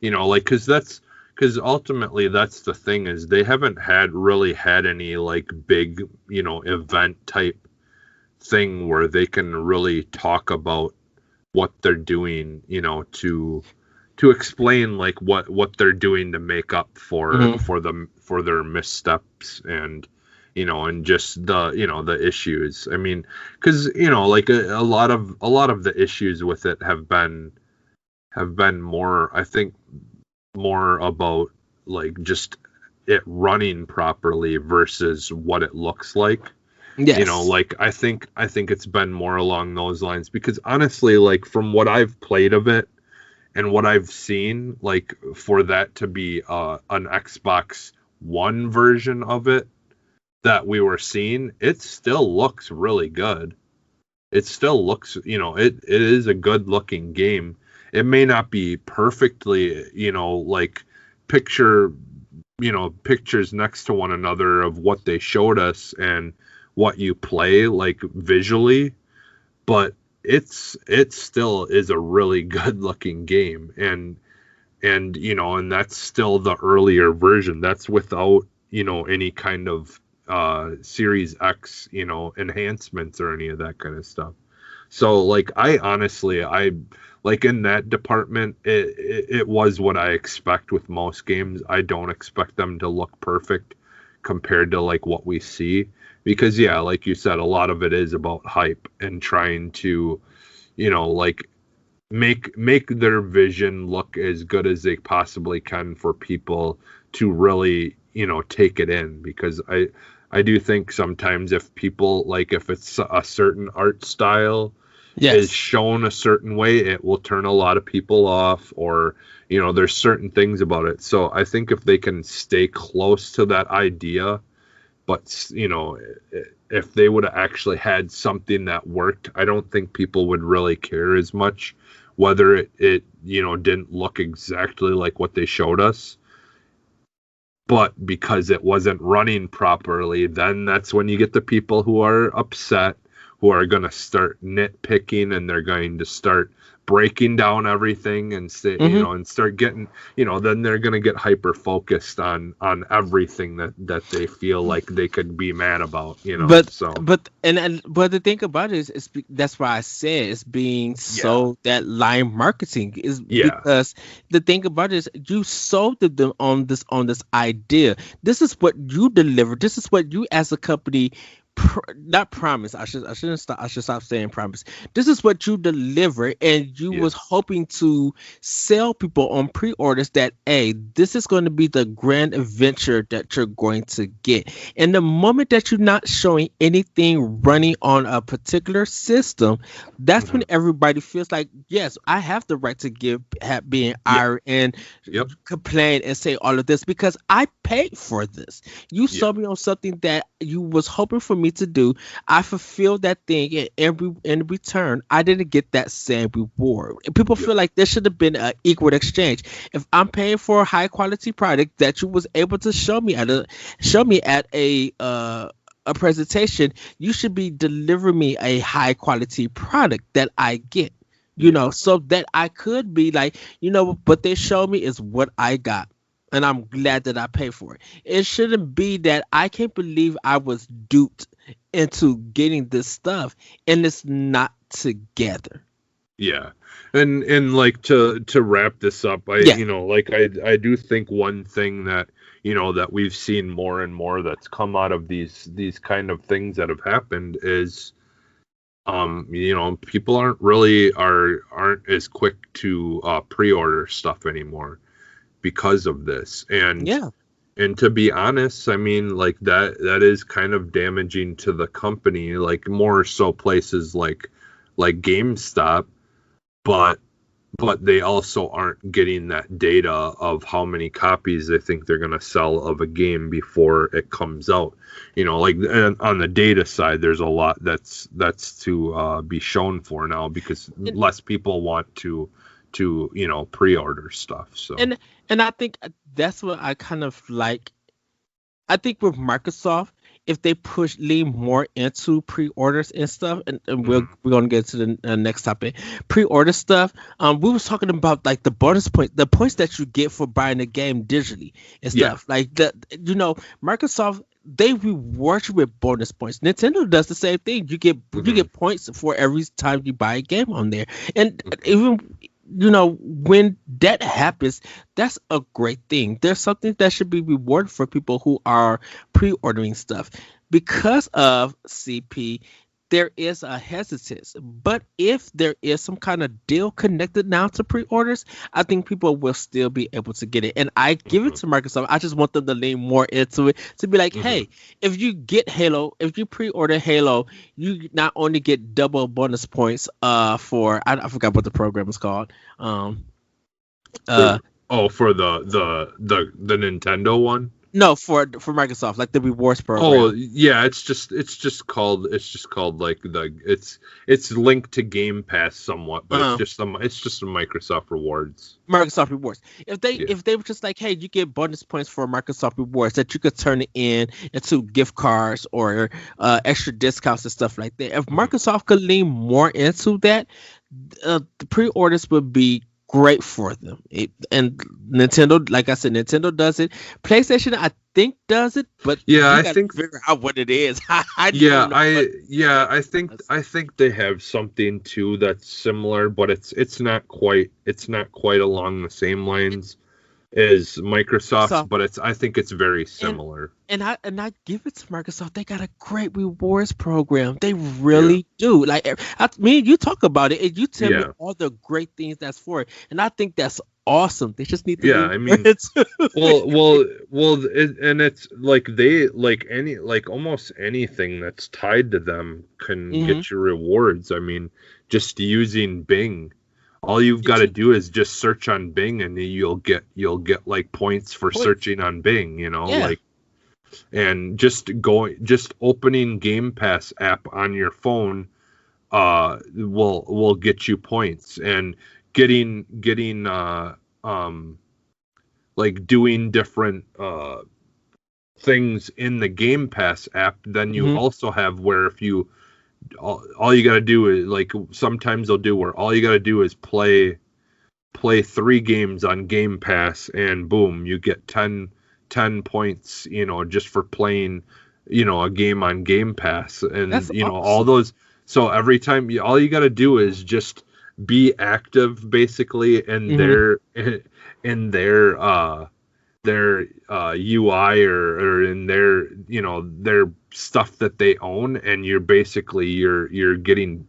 Speaker 1: like, because ultimately that's the thing, is they haven't really had any like big, event type thing where they can really talk about what they're doing, to explain like what they're doing to make up for their missteps, and and just the issues. I mean, because like a lot of the issues with it have been more, I think, more about like just it running properly versus what it looks like.
Speaker 2: Yes.
Speaker 1: Like I think it's been more along those lines, because honestly, like from what I've played of it and what I've seen, like for that to be an Xbox One version of it that we were seeing, it still looks really good. It still looks, it is a good looking game. It may not be perfectly, like pictures next to one another of what they showed us and what you play like visually, but it still is a really good looking game. And that's still the earlier version. That's without, any kind of Series X, enhancements or any of that kind of stuff. So like I like in that department, it was what I expect with most games. I don't expect them to look perfect compared to like what we see, because yeah, like you said, a lot of it is about hype and trying to, like make their vision look as good as they possibly can for people to really, take it in. Because I do think sometimes if people, like if it's a certain art style is shown a certain way, it will turn a lot of people off, or there's certain things about it. So I think if they can stay close to that idea, but if they would have actually had something that worked, I don't think people would really care as much whether it didn't look exactly like what they showed us. But because it wasn't running properly, then that's when you get the people who are upset, who are going to start nitpicking, and they're going to start breaking down everything and say, and start getting, then they're going to get hyper focused on everything that they feel like they could be mad about,
Speaker 2: But
Speaker 1: so.
Speaker 2: but the thing about it is that's why I said it's being sold that line marketing is because the thing about it is you sold them on this idea. This is what you deliver. This is what you as a company not promise. I should stop saying promise. This is what you deliver, and you was hoping to sell people on pre-orders that this is going to be the grand adventure that you're going to get. And the moment that you're not showing anything running on a particular system, that's when everybody feels like, yes, I have the right to being iron and complain and say all of this because I paid for this. You sold me on something that you was hoping for me to do. I fulfilled that thing, and in return, I didn't get that same reward. People feel like there should have been an equal exchange. If I'm paying for a high quality product that you was able to show me at a presentation, you should be delivering me a high quality product that I get. So that I could be like, what they showed me is what I got. And I'm glad that I paid for it. It shouldn't be that I can't believe I was duped into getting this stuff and it's not together.
Speaker 1: Yeah. And like to wrap this up, I do think one thing that, that we've seen more and more that's come out of these kind of things that have happened is, people aren't as quick to pre-order stuff anymore because of this. And to be honest, I mean, like that is kind of damaging to the company, like more so places like GameStop. But but they also aren't getting that data of how many copies they think they're going to sell of a game before it comes out. Like on the data side, there's a lot that's to be shown for now, because less people want to pre-order stuff. So
Speaker 2: and I think that's what I kind of like. I think with Microsoft, if they lean more into pre-orders and stuff, and we're gonna get to the next topic, pre-order stuff. We was talking about like the bonus points, the points that you get for buying a game digitally and stuff. Like Microsoft, they reward you with bonus points. Nintendo does the same thing. You get points for every time you buy a game on there, and even when that happens, that's a great thing. There's something that should be rewarded for people who are pre-ordering stuff. Because of CP, there is a hesitance. But if there is some kind of deal connected now to pre-orders, I think people will still be able to get it. And I give it to Microsoft. I just want them to lean more into it, to be like, hey, if you get Halo, if you pre-order Halo, you not only get double bonus points for I forgot what the program is called.
Speaker 1: For the Nintendo one.
Speaker 2: No, for Microsoft, like the rewards program.
Speaker 1: Oh yeah, it's just called like it's linked to Game Pass somewhat, but it's just some Microsoft rewards.
Speaker 2: Microsoft rewards. If they were just like, hey, you get bonus points for Microsoft rewards that you could turn into gift cards or extra discounts and stuff like that. If Microsoft could lean more into that, the pre-orders would be great for them. And Nintendo, like I said, Nintendo does it. PlayStation, I think, does it, but
Speaker 1: I think
Speaker 2: figure out what it is.
Speaker 1: I think they have something too that's similar, but it's not quite along the same lines as Microsoft, but I think it's very similar.
Speaker 2: And I give it to Microsoft. They got a great rewards program. They really do. Like me and you talk about it, and you tell me all the great things that's for it, and I think that's awesome. They just need to.
Speaker 1: Yeah, I mean, and it's like almost anything that's tied to them can get you rewards. I mean, just using Bing. All you've got to do is just search on Bing, and you'll get like points for searching on Bing, like, and just opening Game Pass app on your phone will get you points, and getting like doing different things in the Game Pass app. Then you also have where if you all you got to do is, like, sometimes they'll do where all you got to do is play 3 games on Game Pass, and boom, you get 10 points, just for playing, a game on Game Pass. And that's awesome. All those, so every time all you got to do is just be active basically in their UI or in their stuff that they own, and you're getting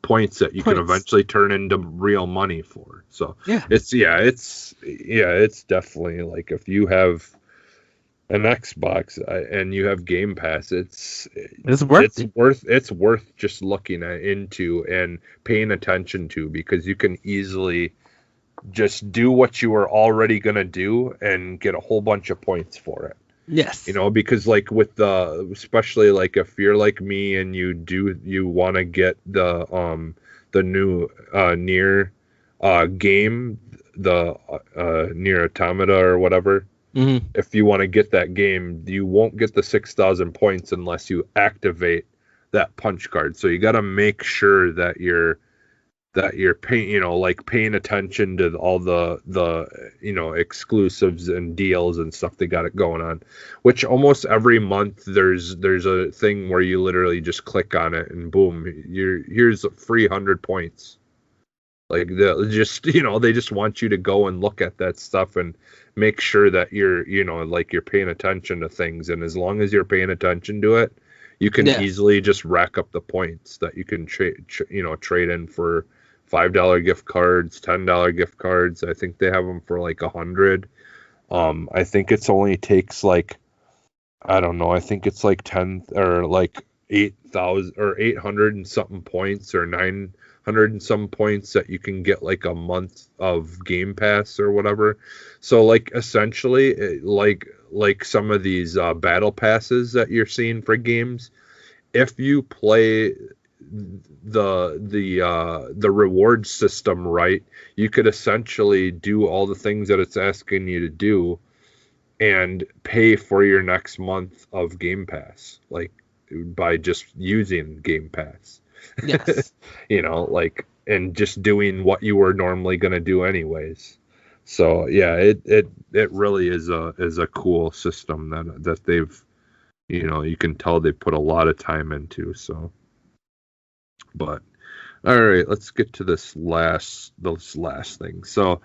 Speaker 1: points that you can eventually turn into real money for. So it's definitely, like, if you have an Xbox and you have Game Pass, it's worth just looking into and paying attention to, because you can easily just do what you were already going to do and get a whole bunch of points for it.
Speaker 2: Yes.
Speaker 1: Because like with especially like if you're like me and you want to get the new Nier game, the Nier Automata or whatever. If you want to get that game, you won't get the 6,000 points unless you activate that punch card. So you got to make sure that you're paying attention to all the exclusives and deals and stuff they got it going on, which almost every month there's a thing where you literally just click on it and boom, here's 300 points. Like, they just want you to go and look at that stuff and make sure that you're paying attention to things. And as long as you're paying attention to it, you can easily just rack up the points that you can trade in for $5 gift cards, $10 gift cards. I think they have them for like 100. I think it's only takes like, I don't know, I think it's like 10 or like 8,000 or 800 and something points or 900 and some points that you can get like a month of Game Pass or whatever. So like essentially like some of these battle passes that you're seeing for games, if you play the reward system right, you could essentially do all the things that it's asking you to do and pay for your next month of Game Pass, like by just using Game Pass.
Speaker 2: Yes.
Speaker 1: Like, and just doing what you were normally going to do anyways. So yeah, it really is a cool system that they've, you can tell they put a lot of time into. So, but all right, let's get to this last thing. So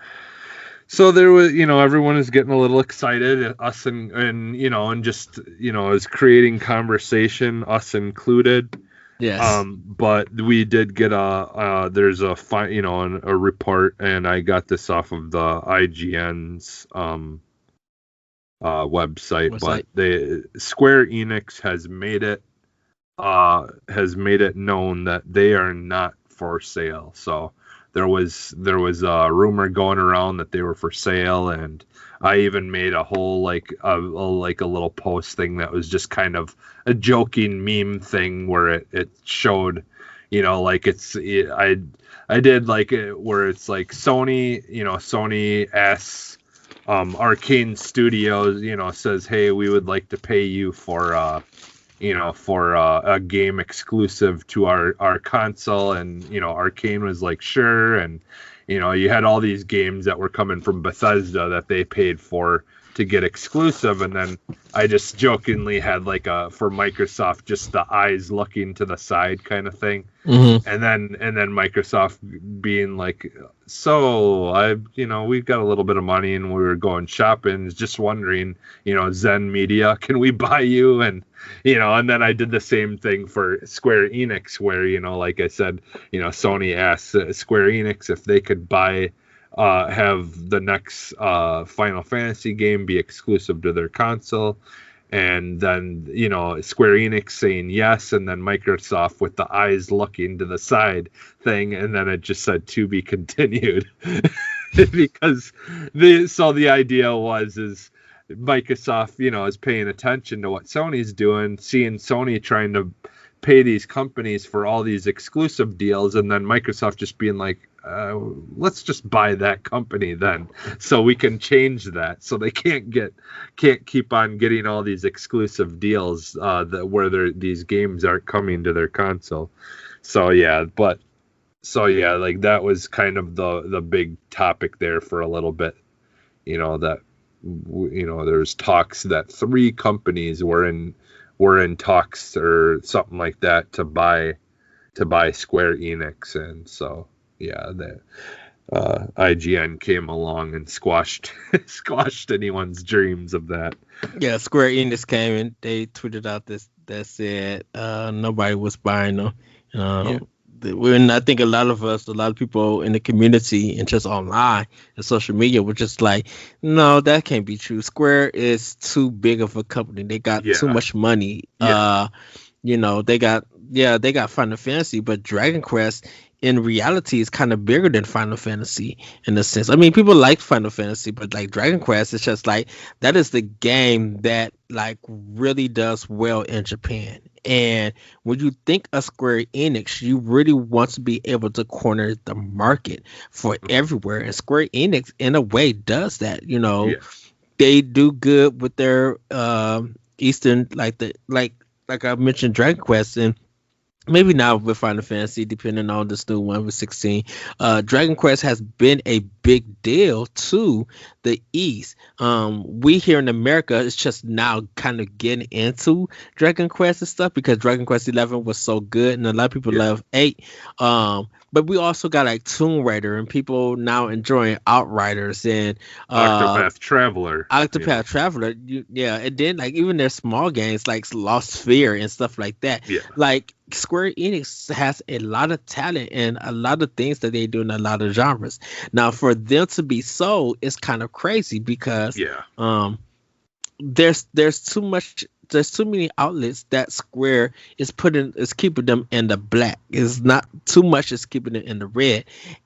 Speaker 1: there was, everyone is getting a little excited, us and just, is creating conversation, us included.
Speaker 2: Yes.
Speaker 1: But we did get there's a report, and I got this off of the IGN's website, but Square Enix has made it known that they are not for sale. So there was a rumor going around that they were for sale, and I even made a whole like a little post thing that was just kind of a joking meme thing where it showed, like I did like it where it's like Sony asks Arcane Studios, says, hey, we would like to pay you for a game exclusive to our console, and Arcane was like, sure. And you had all these games that were coming from Bethesda that they paid for to get exclusive, and then I just jokingly had like for Microsoft just the eyes looking to the side kind of thing.
Speaker 2: Mm-hmm.
Speaker 1: And then Microsoft being like, so we've got a little bit of money and we were going shopping, just wondering, Zen Media, can we buy you? And and then I did the same thing for Square Enix, where like I said, Sony asked Square Enix if they could have the next Final Fantasy game be exclusive to their console. And then, Square Enix saying yes, and then Microsoft with the eyes looking to the side thing, and then it just said to be continued. Because the idea is Microsoft, is paying attention to what Sony's doing, seeing Sony trying to pay these companies for all these exclusive deals, and then Microsoft just being like, let's just buy that company then, so we can change that, so they can't keep on getting all these exclusive deals where these games aren't coming to their console. So yeah, like that was kind of the big topic there for a little bit. That there's talks that 3 companies were in talks or something like that to buy Square Enix, and so yeah, the IGN came along and squashed anyone's dreams of that.
Speaker 2: Yeah, Square Enix came and they tweeted out that said nobody was buying them. And I think a lot of people in the community and just online and social media were just like, no, that can't be true. Square is too big of a company. They got too much money. Yeah. They got Final Fantasy, but Dragon Quest in reality is kind of bigger than Final Fantasy in a sense. I mean, people like Final Fantasy, but like Dragon Quest, it's just like that is the game that like really does well in Japan. And when you think of Square Enix, you really want to be able to corner the market for everywhere. And Square Enix, in a way, does that. They do good with their Eastern, like I mentioned, Dragon Quest, and maybe not with Final Fantasy, depending on this new one with 16. Dragon Quest has been a big deal to the East. We here in America is just now kind of getting into Dragon Quest and stuff because Dragon Quest 11 was so good, and a lot of people love 8. But we also got like Tomb Raider, and people now enjoying Outriders and
Speaker 1: Octopath Traveler.
Speaker 2: Traveler, and then like even their small games like Lost Sphere and stuff like that.
Speaker 1: Yeah.
Speaker 2: Like Square Enix has a lot of talent and a lot of things that they do in a lot of genres. Now, for them to be sold is kind of crazy because there's too much outlets that Square is keeping them in the black. It's not too much is keeping it in the red.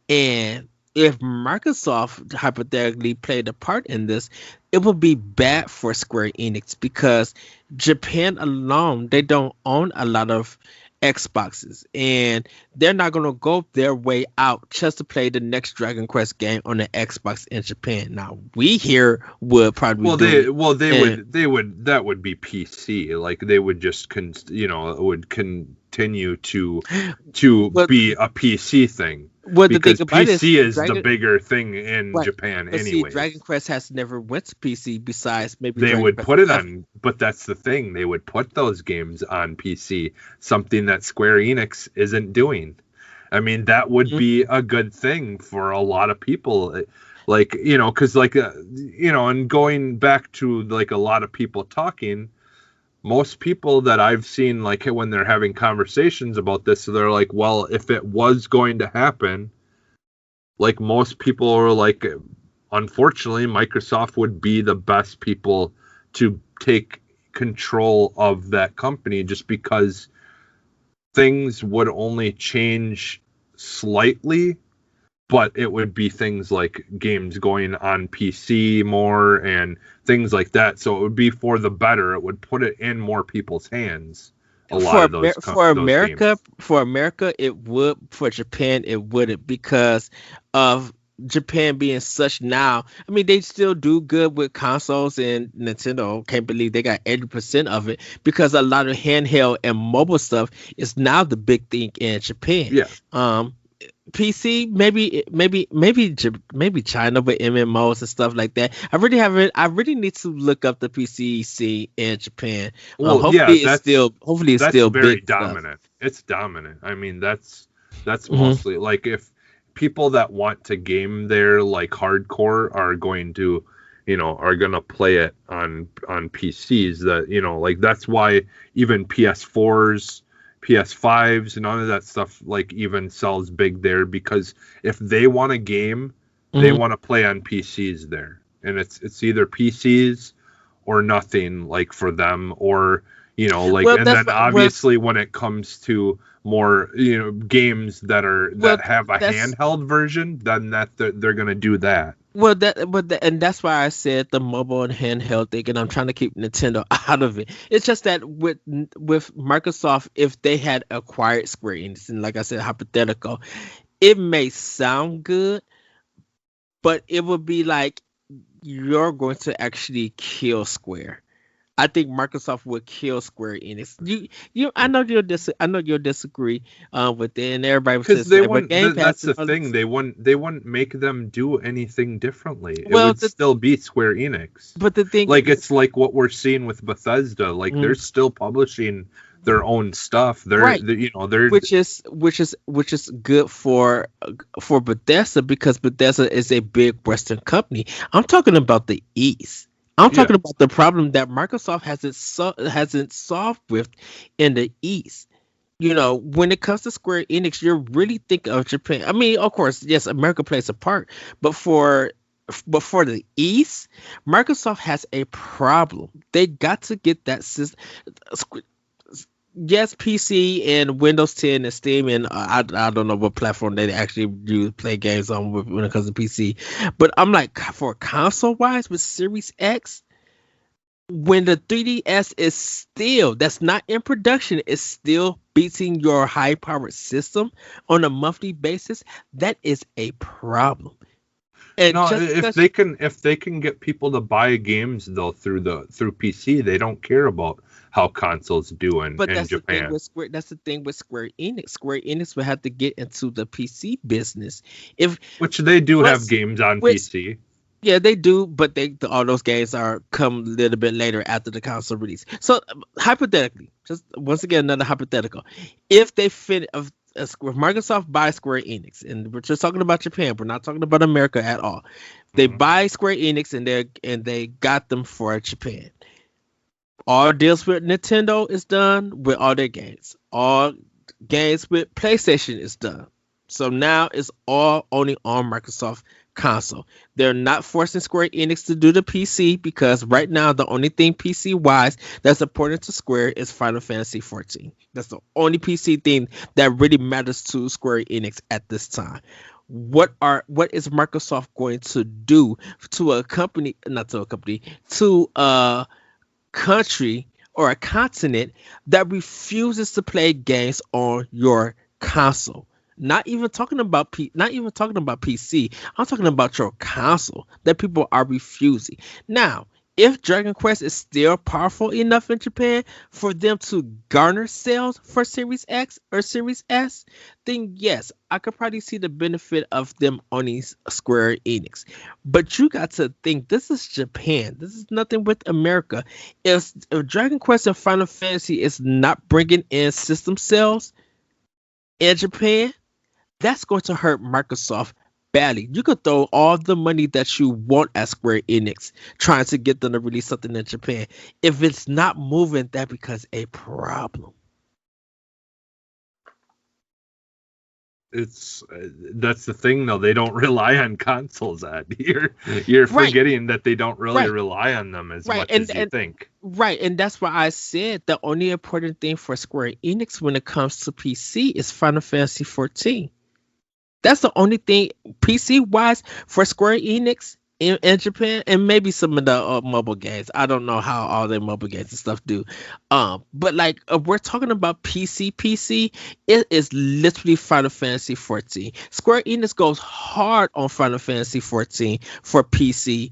Speaker 2: And if Microsoft hypothetically played a part in this, it would be bad for Square Enix because Japan alone, they don't own a lot of Xboxes, and they're not gonna go their way out just to play the next Dragon Quest game on the Xbox in Japan. Now we here would probably
Speaker 1: they would that would be PC. Like they would just would continue to be a PC thing. Because PC is the bigger thing in Japan anyway.
Speaker 2: Dragon Quest has never went to PC besides maybe
Speaker 1: they would put it on, but that's the thing. They would put those games on PC, something that Square Enix isn't doing. I mean, that would be a good thing for a lot of people. Like, because and going back to like a lot of people talking, most people that I've seen, like when they're having conversations about this, they're like, well, if it was going to happen, like most people are like, unfortunately, Microsoft would be the best people to take control of that company just because things would only change slightly, but it would be things like games going on PC more and things like that. So it would be for the better. It would put it in more people's hands.
Speaker 2: For America, it would. For Japan, it wouldn't because of Japan being such now. I mean, they still do good with consoles, and Nintendo can't believe they got 80% of it because a lot of handheld and mobile stuff is now the big thing in Japan.
Speaker 1: Yeah.
Speaker 2: PC, maybe China with MMOs and stuff like that. I really need to look up the PC scene in Japan. Hopefully it's still very big
Speaker 1: dominant.
Speaker 2: Stuff.
Speaker 1: It's dominant. I mean, that's mostly like if people that want to game there like hardcore are going to play it on PCs. That like that's why even PS4s, PS5s, none of that stuff like even sells big there, because if they want a game, they want to play on PCs there, and it's either PCs or nothing, like for them, or and then obviously when it comes to more games that have a handheld version, then they're gonna do that.
Speaker 2: And that's why I said the mobile and handheld thing, and I'm trying to keep Nintendo out of it. It's just that with Microsoft, if they had acquired Square Enix, and like I said, hypothetical, it may sound good, but it would be like you're going to actually kill Square. I think Microsoft would kill Square Enix. I know you'll disagree with it, and everybody says
Speaker 1: that's the thing. They wouldn't make them do anything differently. It would still be Square Enix.
Speaker 2: But the thing,
Speaker 1: like it's like what we're seeing with Bethesda. Like they're still publishing their own stuff. They're which is good for Bethesda, because Bethesda is a big Western company. I'm talking about the East. I'm talking about the problem that Microsoft hasn't solved with in the East. When it comes to Square Enix, you're really thinking of Japan. I mean, of course, yes, America plays a part, but for the East, Microsoft has a problem. They got to get that system. Yes, PC and Windows 10 and Steam, and I don't know what platform they actually do play games on when it comes to PC. But I'm like, for console wise with Series X, when the 3DS is still, that's not in production, is still beating your high powered system on a monthly basis, that is a problem. And if they can get people to buy games though through PC, they don't care about how consoles do in Japan.
Speaker 2: That's the thing with Square Enix. Square Enix will have to get into the PC business.
Speaker 1: Which they do have games on PC.
Speaker 2: Yeah, they do, but all those games come a little bit later after the console release. So hypothetically, just once again another hypothetical, if Microsoft buys Square Enix, and we're just talking about Japan, we're not talking about America at all. They buy Square Enix and they got them for Japan. All deals with Nintendo is done with all their games. All games with PlayStation is done. So now it's all only on Microsoft console. They're not forcing Square Enix to do the PC because right now the only thing PC wise that's important to Square is Final Fantasy 14. That's the only PC thing that really matters to Square Enix at this time. What is Microsoft going to do to a company, not to a company, to a country or a continent that refuses to play games on your console? Not even talking about not even talking about PC. I'm talking about your console that people are refusing. Now, if Dragon Quest is still powerful enough in Japan for them to garner sales for Series X or Series S, then yes, I could probably see the benefit of them owning Square Enix. But you got to think, this is Japan. This is nothing with America. If Dragon Quest and Final Fantasy is not bringing in system sales in Japan, that's going to hurt Microsoft badly. You could throw all the money that you want at Square Enix trying to get them to release something in Japan. If it's not moving, that becomes a problem.
Speaker 1: It's that's the thing though. They don't rely on consoles. You're forgetting that they don't really rely on them as much as you think.
Speaker 2: Right, and that's why I said the only important thing for Square Enix when it comes to PC is Final Fantasy 14. That's the only thing PC wise for Square Enix in Japan, and maybe some of the mobile games. I don't know how all their mobile games and stuff do. But like if we're talking about PC, it is literally Final Fantasy 14. Square Enix goes hard on Final Fantasy 14 for PC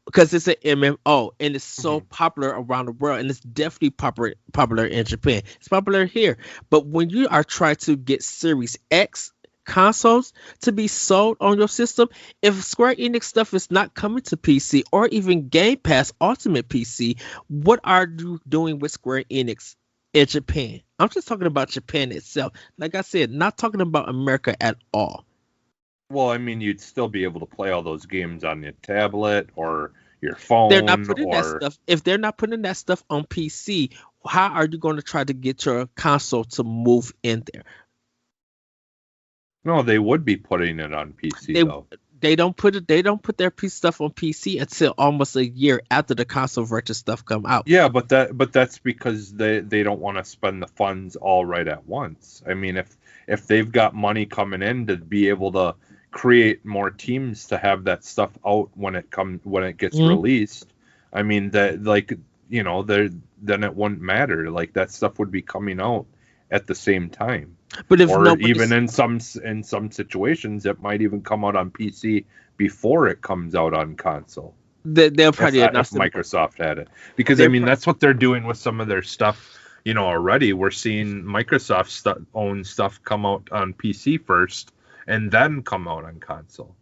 Speaker 2: because it's an MMO and it's so popular around the world, and it's definitely popular in Japan. It's popular here, but when you are trying to get Series X consoles to be sold on your system, if Square Enix stuff is not coming to PC or even Game Pass Ultimate PC, what are you doing with Square Enix in Japan? I'm just talking about Japan itself. Like I said, not talking about America at all.
Speaker 1: Well, I mean, you'd still be able to play all those games on your tablet or your phone.
Speaker 2: They're not putting that stuff. If they're not putting that stuff on PC, how are you going to try to get your console to move in there?
Speaker 1: No, they would be putting it on PC though.
Speaker 2: They don't put it. They don't put their stuff on PC until almost a year after the console version stuff come out.
Speaker 1: Yeah, but that's because they don't want to spend the funds all right at once. I mean, if they've got money coming in to be able to create more teams to have that stuff out when it gets released, I mean that then it wouldn't matter. Like that stuff would be coming out at the same time.
Speaker 2: But if
Speaker 1: even in some situations, it might even come out on PC before it comes out on console.
Speaker 2: They'll probably
Speaker 1: if Microsoft had it, because I mean that's what they're doing with some of their stuff. Already we're seeing Microsoft own stuff come out on PC first and then come out on console.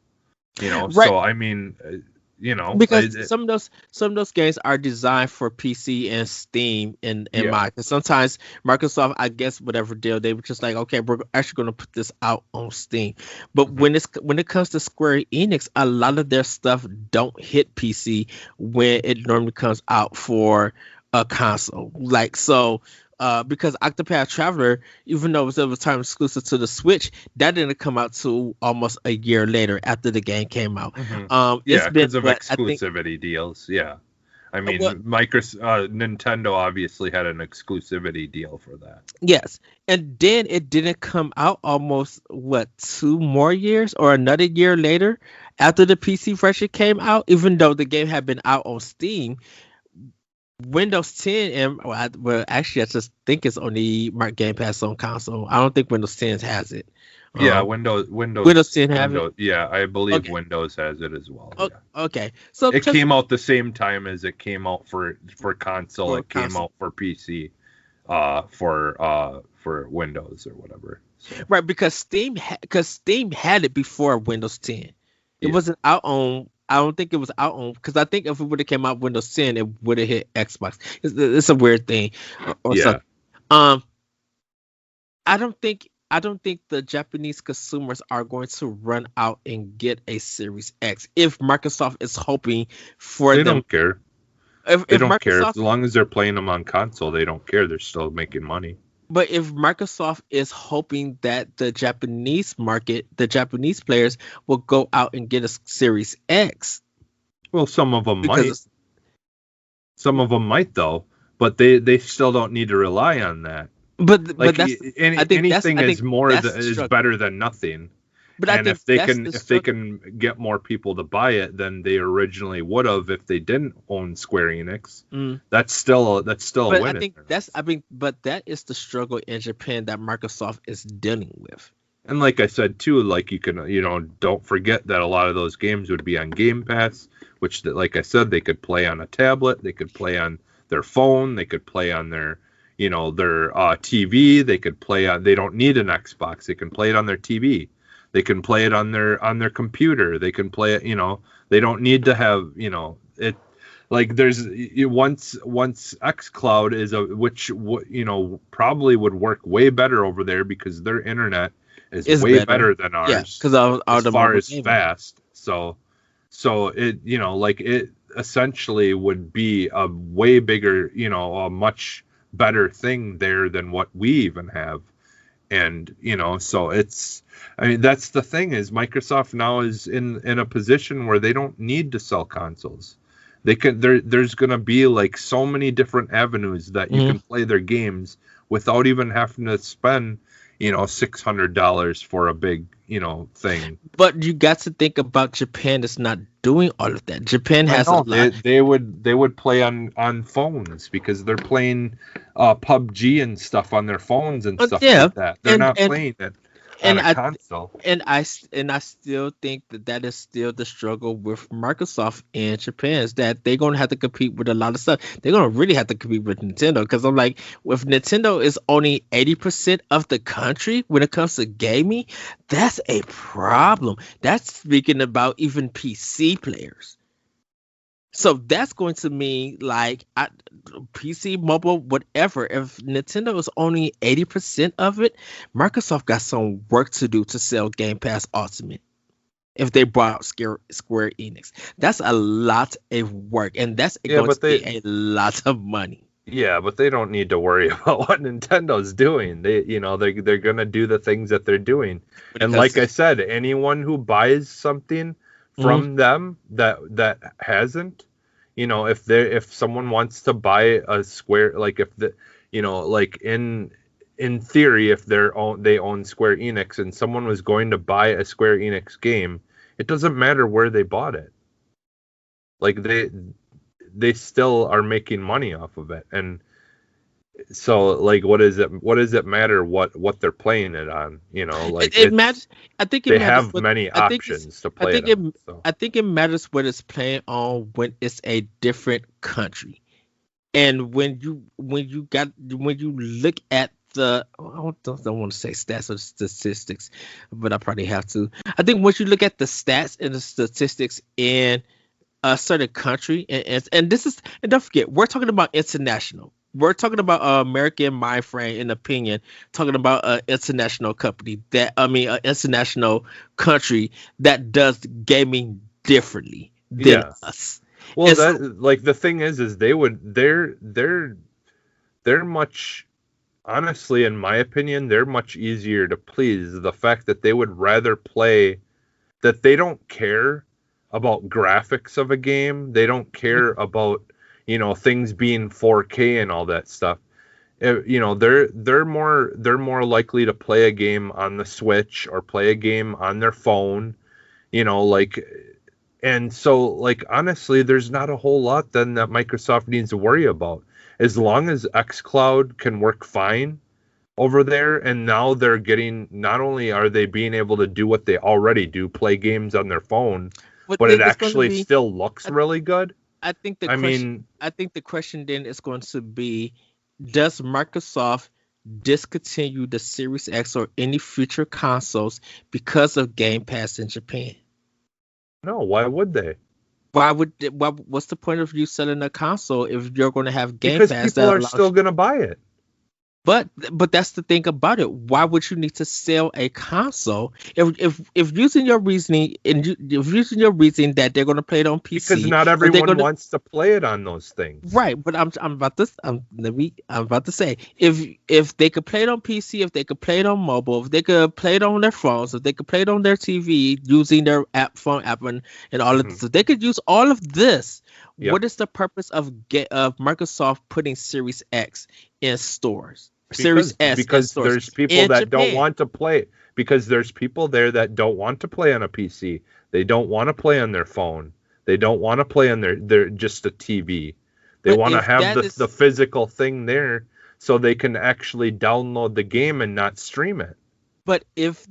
Speaker 2: Right.
Speaker 1: So I mean.
Speaker 2: Because some of those games are designed for PC and Steam and mind. Because sometimes Microsoft, I guess, whatever deal, they were just like, okay, we're actually going to put this out on Steam. But when it comes to Square Enix, a lot of their stuff don't hit PC when it normally comes out for a console. Like so. Because Octopath Traveler, even though it was time exclusive to the Switch, that didn't come out till almost a year later after the game came out.
Speaker 1: It's because of exclusivity deals. Yeah, I mean, Nintendo obviously had an exclusivity deal for that.
Speaker 2: Yes, and then it didn't come out almost 2 more years or another year later after the PC version came out, even though the game had been out on Steam. Windows 10 and I just think it's only Game Pass on console. I don't think Windows 10 has it.
Speaker 1: Yeah, Windows 10 have it. Yeah, I believe Windows has it as well.
Speaker 2: Okay, so
Speaker 1: it came out the same time as it came out for console. It came out for PC, for Windows or whatever. So.
Speaker 2: Right, because Steam had it before Windows 10. It wasn't out on. I don't think it was out on, because I think if it would have came out Windows 10, it would have hit Xbox. It's a weird thing. Or something. I don't think the Japanese consumers are going to run out and get a Series X if Microsoft is hoping for them.
Speaker 1: They don't care. They don't care as long as they're playing them on console. They don't care. They're still making money.
Speaker 2: But if Microsoft is hoping that the Japanese market, the Japanese players will go out and get a Series X,
Speaker 1: Well, some of them might.
Speaker 2: because
Speaker 1: Some of them might though, but they still don't need to rely on that.
Speaker 2: but
Speaker 1: Like
Speaker 2: that's I think that's
Speaker 1: anything
Speaker 2: I
Speaker 1: is
Speaker 2: think
Speaker 1: more
Speaker 2: that's the
Speaker 1: is
Speaker 2: struggle.
Speaker 1: better than nothing.
Speaker 2: But I
Speaker 1: And
Speaker 2: think
Speaker 1: if they
Speaker 2: that's
Speaker 1: can
Speaker 2: the
Speaker 1: if they
Speaker 2: struggle.
Speaker 1: can get more people to buy it than they originally would have if they didn't own Square Enix,
Speaker 2: Mm.
Speaker 1: that's still a
Speaker 2: But I
Speaker 1: win in
Speaker 2: think
Speaker 1: their
Speaker 2: that's
Speaker 1: eyes.
Speaker 2: I mean, but that is the struggle in Japan that Microsoft is dealing with.
Speaker 1: And like I said too, like you can don't forget that a lot of those games would be on Game Pass, which like I said they could play on a tablet, they could play on their phone, they could play on their their TV, they could play on. They don't need an Xbox, they can play it on their TV. They can play it on their computer. They can play it. They don't need to have it. Like there's once XCloud is probably would work way better over there because their internet is
Speaker 2: It's
Speaker 1: way
Speaker 2: better,
Speaker 1: better than
Speaker 2: yeah,
Speaker 1: ours
Speaker 2: because of all
Speaker 1: as
Speaker 2: the
Speaker 1: far
Speaker 2: mobile
Speaker 1: as
Speaker 2: gaming.
Speaker 1: fast. So it like it essentially would be a way bigger, a much better thing there than what we even have. And so I mean that's the thing is Microsoft now is in a position where they don't need to sell consoles. There's going to be like so many different avenues that you
Speaker 2: Mhm.
Speaker 1: can play their games without even having to spend $600 for a big thing.
Speaker 2: But you got to think about Japan is not doing all of that. Japan
Speaker 1: I
Speaker 2: has a
Speaker 1: know
Speaker 2: lot.
Speaker 1: they would play on phones because they're playing PUBG and stuff on their phones and stuff
Speaker 2: Yeah,
Speaker 1: like that. They're
Speaker 2: and
Speaker 1: not
Speaker 2: and
Speaker 1: playing it on
Speaker 2: and
Speaker 1: a
Speaker 2: I
Speaker 1: console.
Speaker 2: and I still think that that is still the struggle with Microsoft and Japan, is that they're gonna have to compete with a lot of stuff. They're gonna really have to compete with Nintendo, because I'm like, if Nintendo is only 80% of the country when it comes to gaming, that's a problem. That's speaking about even PC players. So that's going to mean like PC, mobile, whatever. If Nintendo is only 80% of it, Microsoft got some work to do to sell Game Pass Ultimate. If they bought out Square Enix, that's a lot of work, and that's
Speaker 1: Yeah,
Speaker 2: going to
Speaker 1: but
Speaker 2: be a lot of money.
Speaker 1: they don't need to worry about what Nintendo's doing. They're gonna do the things that they're doing. And like I
Speaker 2: Because
Speaker 1: said, anyone who buys something
Speaker 2: mhm,
Speaker 1: from them that hasn't, if someone wants to buy a Square, like if the like in theory, if they own Square Enix and someone was going to buy a Square Enix game, it doesn't matter where they bought it. Like they still are making money off of it. And so like what does it matter what they're playing it on? Like
Speaker 2: it matters. I think it
Speaker 1: they
Speaker 2: matters
Speaker 1: have
Speaker 2: what
Speaker 1: many
Speaker 2: I think it's.
Speaker 1: options to
Speaker 2: I
Speaker 1: play it
Speaker 2: think it.
Speaker 1: on. So
Speaker 2: I think it matters what it's playing on when it's a different country. And when you look at the, I don't want to say stats or statistics, but I probably have to. I think once you look at the stats and the statistics in a certain country, and this is, and don't forget, we're talking about international. We're talking about American mind frame and opinion, talking about an international company that, I mean, an international country that does gaming differently than
Speaker 1: yeah.
Speaker 2: us.
Speaker 1: Well,
Speaker 2: And so
Speaker 1: that like the thing is they're much honestly, in my opinion, they're much easier to please. The fact that they would rather play that they don't care about graphics of a game. They don't care about, things being 4K and all that stuff. They're more likely to play a game on the Switch or play a game on their phone, like and so like honestly, there's not a whole lot then that Microsoft needs to worry about. As long as xCloud can work fine over there, and now they're getting, not only are they being able to do what they already do, play games on their phone,
Speaker 2: but
Speaker 1: but it
Speaker 2: then it's going to
Speaker 1: actually
Speaker 2: be,
Speaker 1: still looks
Speaker 2: I,
Speaker 1: really good.
Speaker 2: I think the
Speaker 1: I
Speaker 2: question,
Speaker 1: mean,
Speaker 2: then is going to be, does Microsoft discontinue the Series X or any future consoles because of Game Pass in Japan?
Speaker 1: no, why would they?
Speaker 2: What's the point of you selling a console if you're going to have Game
Speaker 1: Because
Speaker 2: Pass
Speaker 1: people
Speaker 2: that
Speaker 1: are still
Speaker 2: allows
Speaker 1: going to buy it.
Speaker 2: But that's the thing about it. Why would you need to sell a console if using your reasoning if using your reasoning that they're going to play it on
Speaker 1: Because
Speaker 2: PC
Speaker 1: not
Speaker 2: or they're
Speaker 1: everyone
Speaker 2: going to
Speaker 1: wants to play it on those things.
Speaker 2: right? But I'm about to say if they could play it on PC, if they could play it on mobile, if they could play it on their phones, if they could play it on their TV using their phone app and all of
Speaker 1: Hmm.
Speaker 2: this, if they could use all of this,
Speaker 1: Yep.
Speaker 2: what is the purpose of Microsoft putting Series X in stores? Series S in
Speaker 1: Because
Speaker 2: stores
Speaker 1: there's people
Speaker 2: in
Speaker 1: that don't
Speaker 2: Japan.
Speaker 1: want to play, because there's people there that don't want to play on a PC. They don't want to play on their phone. They don't want to play on their just a TV. They
Speaker 2: But
Speaker 1: want to
Speaker 2: if
Speaker 1: have
Speaker 2: that
Speaker 1: the
Speaker 2: is,
Speaker 1: physical thing there so they can actually download the game and not stream it.
Speaker 2: but if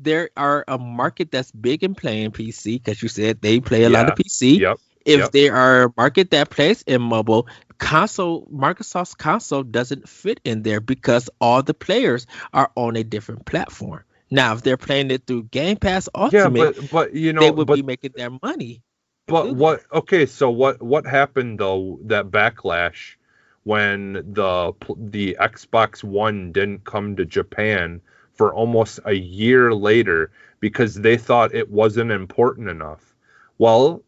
Speaker 2: there are a market that's big in playing PC, because you said they play a lot of
Speaker 1: Yeah.
Speaker 2: PC,
Speaker 1: Yep.
Speaker 2: if
Speaker 1: Yep.
Speaker 2: there are a market that plays in mobile console, Microsoft's console doesn't fit in there because all the players are on a different platform. Now, if they're playing it through Game Pass
Speaker 1: Yeah,
Speaker 2: Ultimate,
Speaker 1: but you
Speaker 2: they
Speaker 1: know,
Speaker 2: would be making their money
Speaker 1: but
Speaker 2: through that.
Speaker 1: what? Okay, so what happened though? That backlash when the Xbox One didn't come to Japan for almost a year later because they thought it wasn't important enough. Well,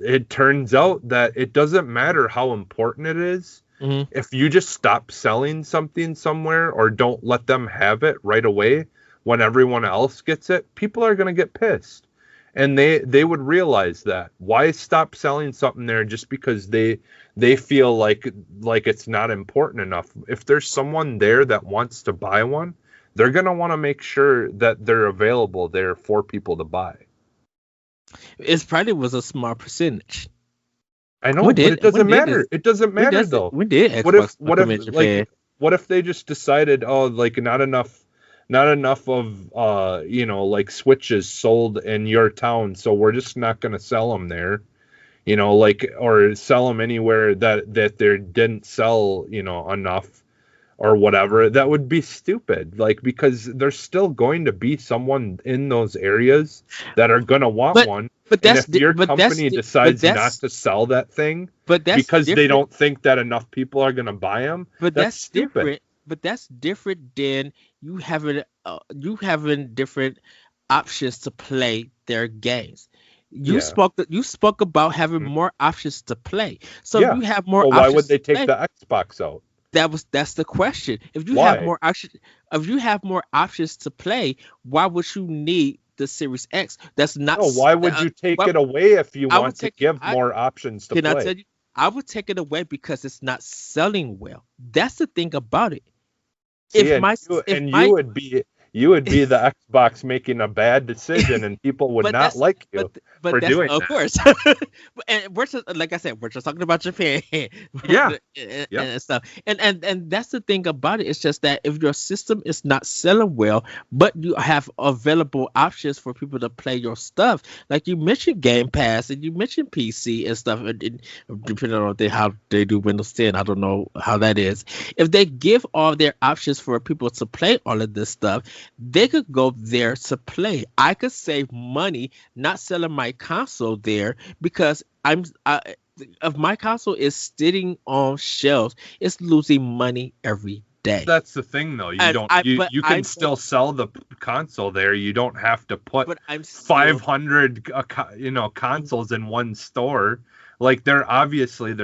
Speaker 1: it turns out that it doesn't matter how important it is.
Speaker 2: Hmm.
Speaker 1: If you just stop selling something somewhere or don't let them have it right away when everyone else gets it, people are going to get pissed. And they would realize that. Why stop selling something there just because they feel like it's not important enough? If there's someone there that wants to buy one, they're going to want to make sure that they're available there for people to buy.
Speaker 2: It probably was a small percentage.
Speaker 1: I know,
Speaker 2: When
Speaker 1: but it
Speaker 2: did when
Speaker 1: doesn't
Speaker 2: did this?
Speaker 1: matter. It doesn't
Speaker 2: When
Speaker 1: matter
Speaker 2: does it?
Speaker 1: though.
Speaker 2: When did
Speaker 1: What if
Speaker 2: Xbox
Speaker 1: what
Speaker 2: come
Speaker 1: if
Speaker 2: in
Speaker 1: like
Speaker 2: Japan?
Speaker 1: what if they just decided, oh, like not enough of like Switches sold in your town, so we're just not going to sell them there. Like, or sell them anywhere that they didn't sell, enough or whatever. That would be stupid. Like, because there's still going to be someone in those areas that are going to want
Speaker 2: But
Speaker 1: one.
Speaker 2: but
Speaker 1: And
Speaker 2: that's
Speaker 1: if your
Speaker 2: but that's
Speaker 1: company
Speaker 2: but
Speaker 1: decides not
Speaker 2: that's
Speaker 1: to sell that thing
Speaker 2: but that's
Speaker 1: because they
Speaker 2: different.
Speaker 1: don't think that enough people are going to buy them,
Speaker 2: But
Speaker 1: that's
Speaker 2: that's
Speaker 1: stupid.
Speaker 2: different. But that's different than you having different options to play their games.
Speaker 1: Yeah.
Speaker 2: You spoke about having
Speaker 1: Mhm.
Speaker 2: more options to play. So if
Speaker 1: Yeah.
Speaker 2: you have more
Speaker 1: Well, why would
Speaker 2: options to
Speaker 1: they take
Speaker 2: play,
Speaker 1: the Xbox out?
Speaker 2: that's the question.
Speaker 1: Why?
Speaker 2: If you have more options to play, why would you need the Series X? That's not
Speaker 1: No, why would you take
Speaker 2: well,
Speaker 1: it away if you
Speaker 2: I would
Speaker 1: want to
Speaker 2: take it.
Speaker 1: give more options to
Speaker 2: Can I
Speaker 1: play?
Speaker 2: tell you? I would take it away because it's not selling well. That's the thing about it.
Speaker 1: See,
Speaker 2: If
Speaker 1: and
Speaker 2: my
Speaker 1: you
Speaker 2: if
Speaker 1: and
Speaker 2: my
Speaker 1: you would be the Xbox making a bad decision, and people would
Speaker 2: but
Speaker 1: not
Speaker 2: that's
Speaker 1: like
Speaker 2: but
Speaker 1: you
Speaker 2: but
Speaker 1: for
Speaker 2: that's
Speaker 1: doing
Speaker 2: of
Speaker 1: that.
Speaker 2: course. And we're just like I said, we're just talking about Japan
Speaker 1: Yeah.
Speaker 2: and,
Speaker 1: Yep.
Speaker 2: and stuff. And that's the thing about it. It's just that if your system is not selling well, but you have available options for people to play your stuff, like you mentioned Game Pass and you mentioned PC and stuff, and depending on how they do Windows 10, I don't know how that is. If they give all their options for people to play all of this stuff, they could go there to play. I could save money not selling my console there because if my console is sitting on shelves, it's losing money every day.
Speaker 1: That's the thing, though. You
Speaker 2: And
Speaker 1: don't
Speaker 2: I
Speaker 1: you
Speaker 2: but
Speaker 1: you can
Speaker 2: I'm
Speaker 1: still sell the console there. You don't have to put
Speaker 2: but I'm still
Speaker 1: 500 consoles in one store. Like, they're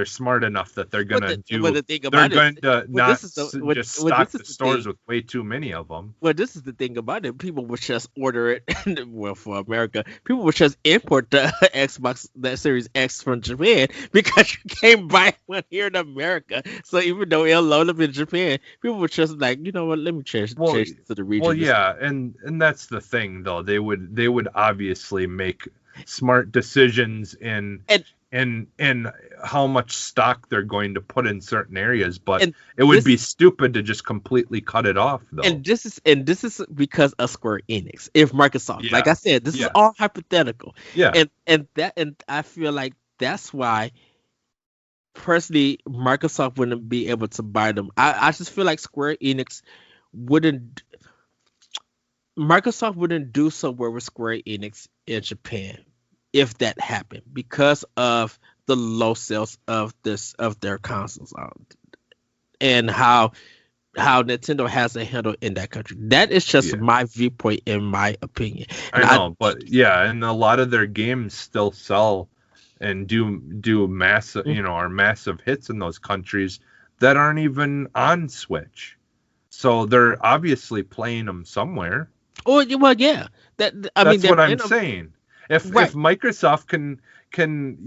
Speaker 1: smart enough that
Speaker 2: but the thing
Speaker 1: they're
Speaker 2: about it is
Speaker 1: going to
Speaker 2: well
Speaker 1: not
Speaker 2: this is the
Speaker 1: just
Speaker 2: well
Speaker 1: stock
Speaker 2: this is
Speaker 1: the
Speaker 2: the
Speaker 1: stores
Speaker 2: thing.
Speaker 1: with way too many of them.
Speaker 2: Well, this is the thing about it. People would just order it. Well, for America, people would just import the Xbox, that Series X from Japan because you can't buy one here in America. So even though it'll load up in Japan, people would just like, you know what? Let me
Speaker 1: Well,
Speaker 2: change to the
Speaker 1: well,
Speaker 2: region.
Speaker 1: yeah, and that's the thing, though. They would obviously make smart decisions
Speaker 2: And
Speaker 1: in how much stock they're going to put in certain areas, but
Speaker 2: and
Speaker 1: it would be
Speaker 2: this
Speaker 1: stupid to just completely cut it off, though.
Speaker 2: and this is because of Square Enix. If Microsoft, like
Speaker 1: Yeah,
Speaker 2: I said, this is
Speaker 1: yeah,
Speaker 2: all hypothetical,
Speaker 1: yeah,
Speaker 2: and I feel like that's why personally Microsoft wouldn't be able to buy them. I just feel like Square Enix wouldn't Microsoft wouldn't do so well with Square Enix in Japan if that happened because of the low sales of their consoles and how how Nintendo has a handle in that country. That is just
Speaker 1: Yeah,
Speaker 2: my viewpoint, in my opinion. And
Speaker 1: I know, but yeah, and a lot of their games still sell and do massive, are massive hits in those countries that aren't even on Switch. So they're obviously playing them somewhere.
Speaker 2: oh well, yeah. That I mean,
Speaker 1: That's
Speaker 2: they're
Speaker 1: what I'm
Speaker 2: playing them
Speaker 1: saying. If
Speaker 2: right.
Speaker 1: Microsoft can can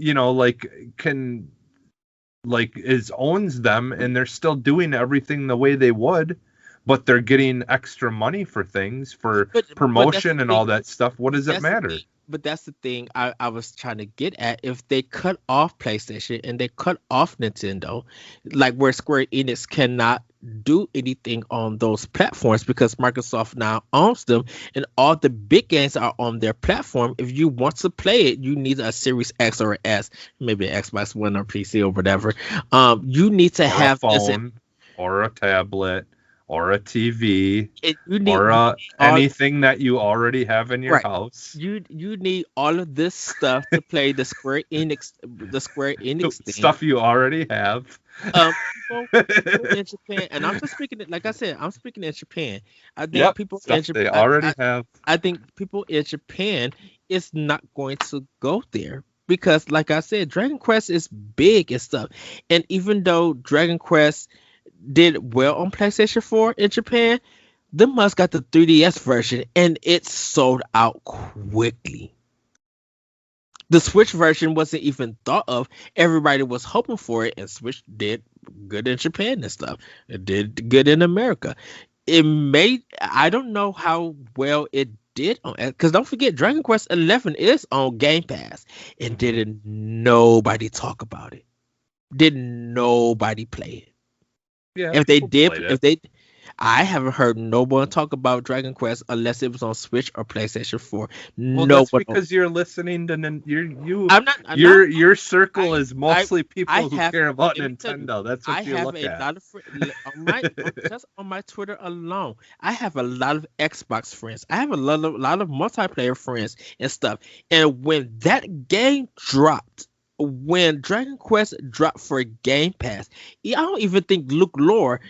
Speaker 1: is owns them and they're still doing everything the way they would, but they're getting extra money for things for
Speaker 2: But that's the
Speaker 1: promotion and
Speaker 2: thing.
Speaker 1: all that stuff. What does it
Speaker 2: That's the
Speaker 1: matter?
Speaker 2: thing. But that's the thing I was trying to get at. If they cut off PlayStation and they cut off Nintendo, like where Square Enix cannot do anything on those platforms because Microsoft now owns them and all the big games are on their platform. If you want to play it, you need a Series X or S, maybe an Xbox One or PC or whatever. You need to
Speaker 1: Or a
Speaker 2: have this.
Speaker 1: phone, or a tablet, or a TV,
Speaker 2: You
Speaker 1: or
Speaker 2: need all
Speaker 1: anything that you already have in your
Speaker 2: right.
Speaker 1: house.
Speaker 2: You need all of this stuff to play the Square Enix thing.
Speaker 1: Stuff you already have.
Speaker 2: Um, people in Japan, and I'm just speaking it like I said, I'm speaking in Japan. I think
Speaker 1: Yep,
Speaker 2: people in
Speaker 1: stuff they
Speaker 2: Japan,
Speaker 1: already have.
Speaker 2: I think people in Japan is not going to go there because, like I said, Dragon Quest is big and stuff. And even though Dragon Quest did well on PlayStation 4 in Japan, the must got the 3DS version and it sold out quickly. The Switch version wasn't even thought of. Everybody was hoping for it, and Switch did good in Japan and stuff. It did good in America. It made I don't know how well it did on because don't forget Dragon Quest 11 is on Game Pass and didn't nobody talk about it. Didn't nobody play it.
Speaker 1: Yeah,
Speaker 2: If they
Speaker 1: people
Speaker 2: did,
Speaker 1: played
Speaker 2: if
Speaker 1: it.
Speaker 2: they I haven't heard no one talk about Dragon Quest unless it was on Switch or PlayStation 4.
Speaker 1: Well,
Speaker 2: No
Speaker 1: that's
Speaker 2: one.
Speaker 1: because you're listening to you.
Speaker 2: I'm not. I'm not.
Speaker 1: Your circle
Speaker 2: I
Speaker 1: is
Speaker 2: I
Speaker 1: mostly
Speaker 2: I
Speaker 1: people who
Speaker 2: have.
Speaker 1: care about
Speaker 2: Let me tell you,
Speaker 1: Nintendo. That's
Speaker 2: I
Speaker 1: what you
Speaker 2: have
Speaker 1: look
Speaker 2: a
Speaker 1: at.
Speaker 2: lot of on my just on my Twitter alone. I have a lot of Xbox friends. I have a lot of multiplayer friends and stuff. And when that game dropped, when Dragon Quest dropped for Game Pass, I don't even think Luke Lore,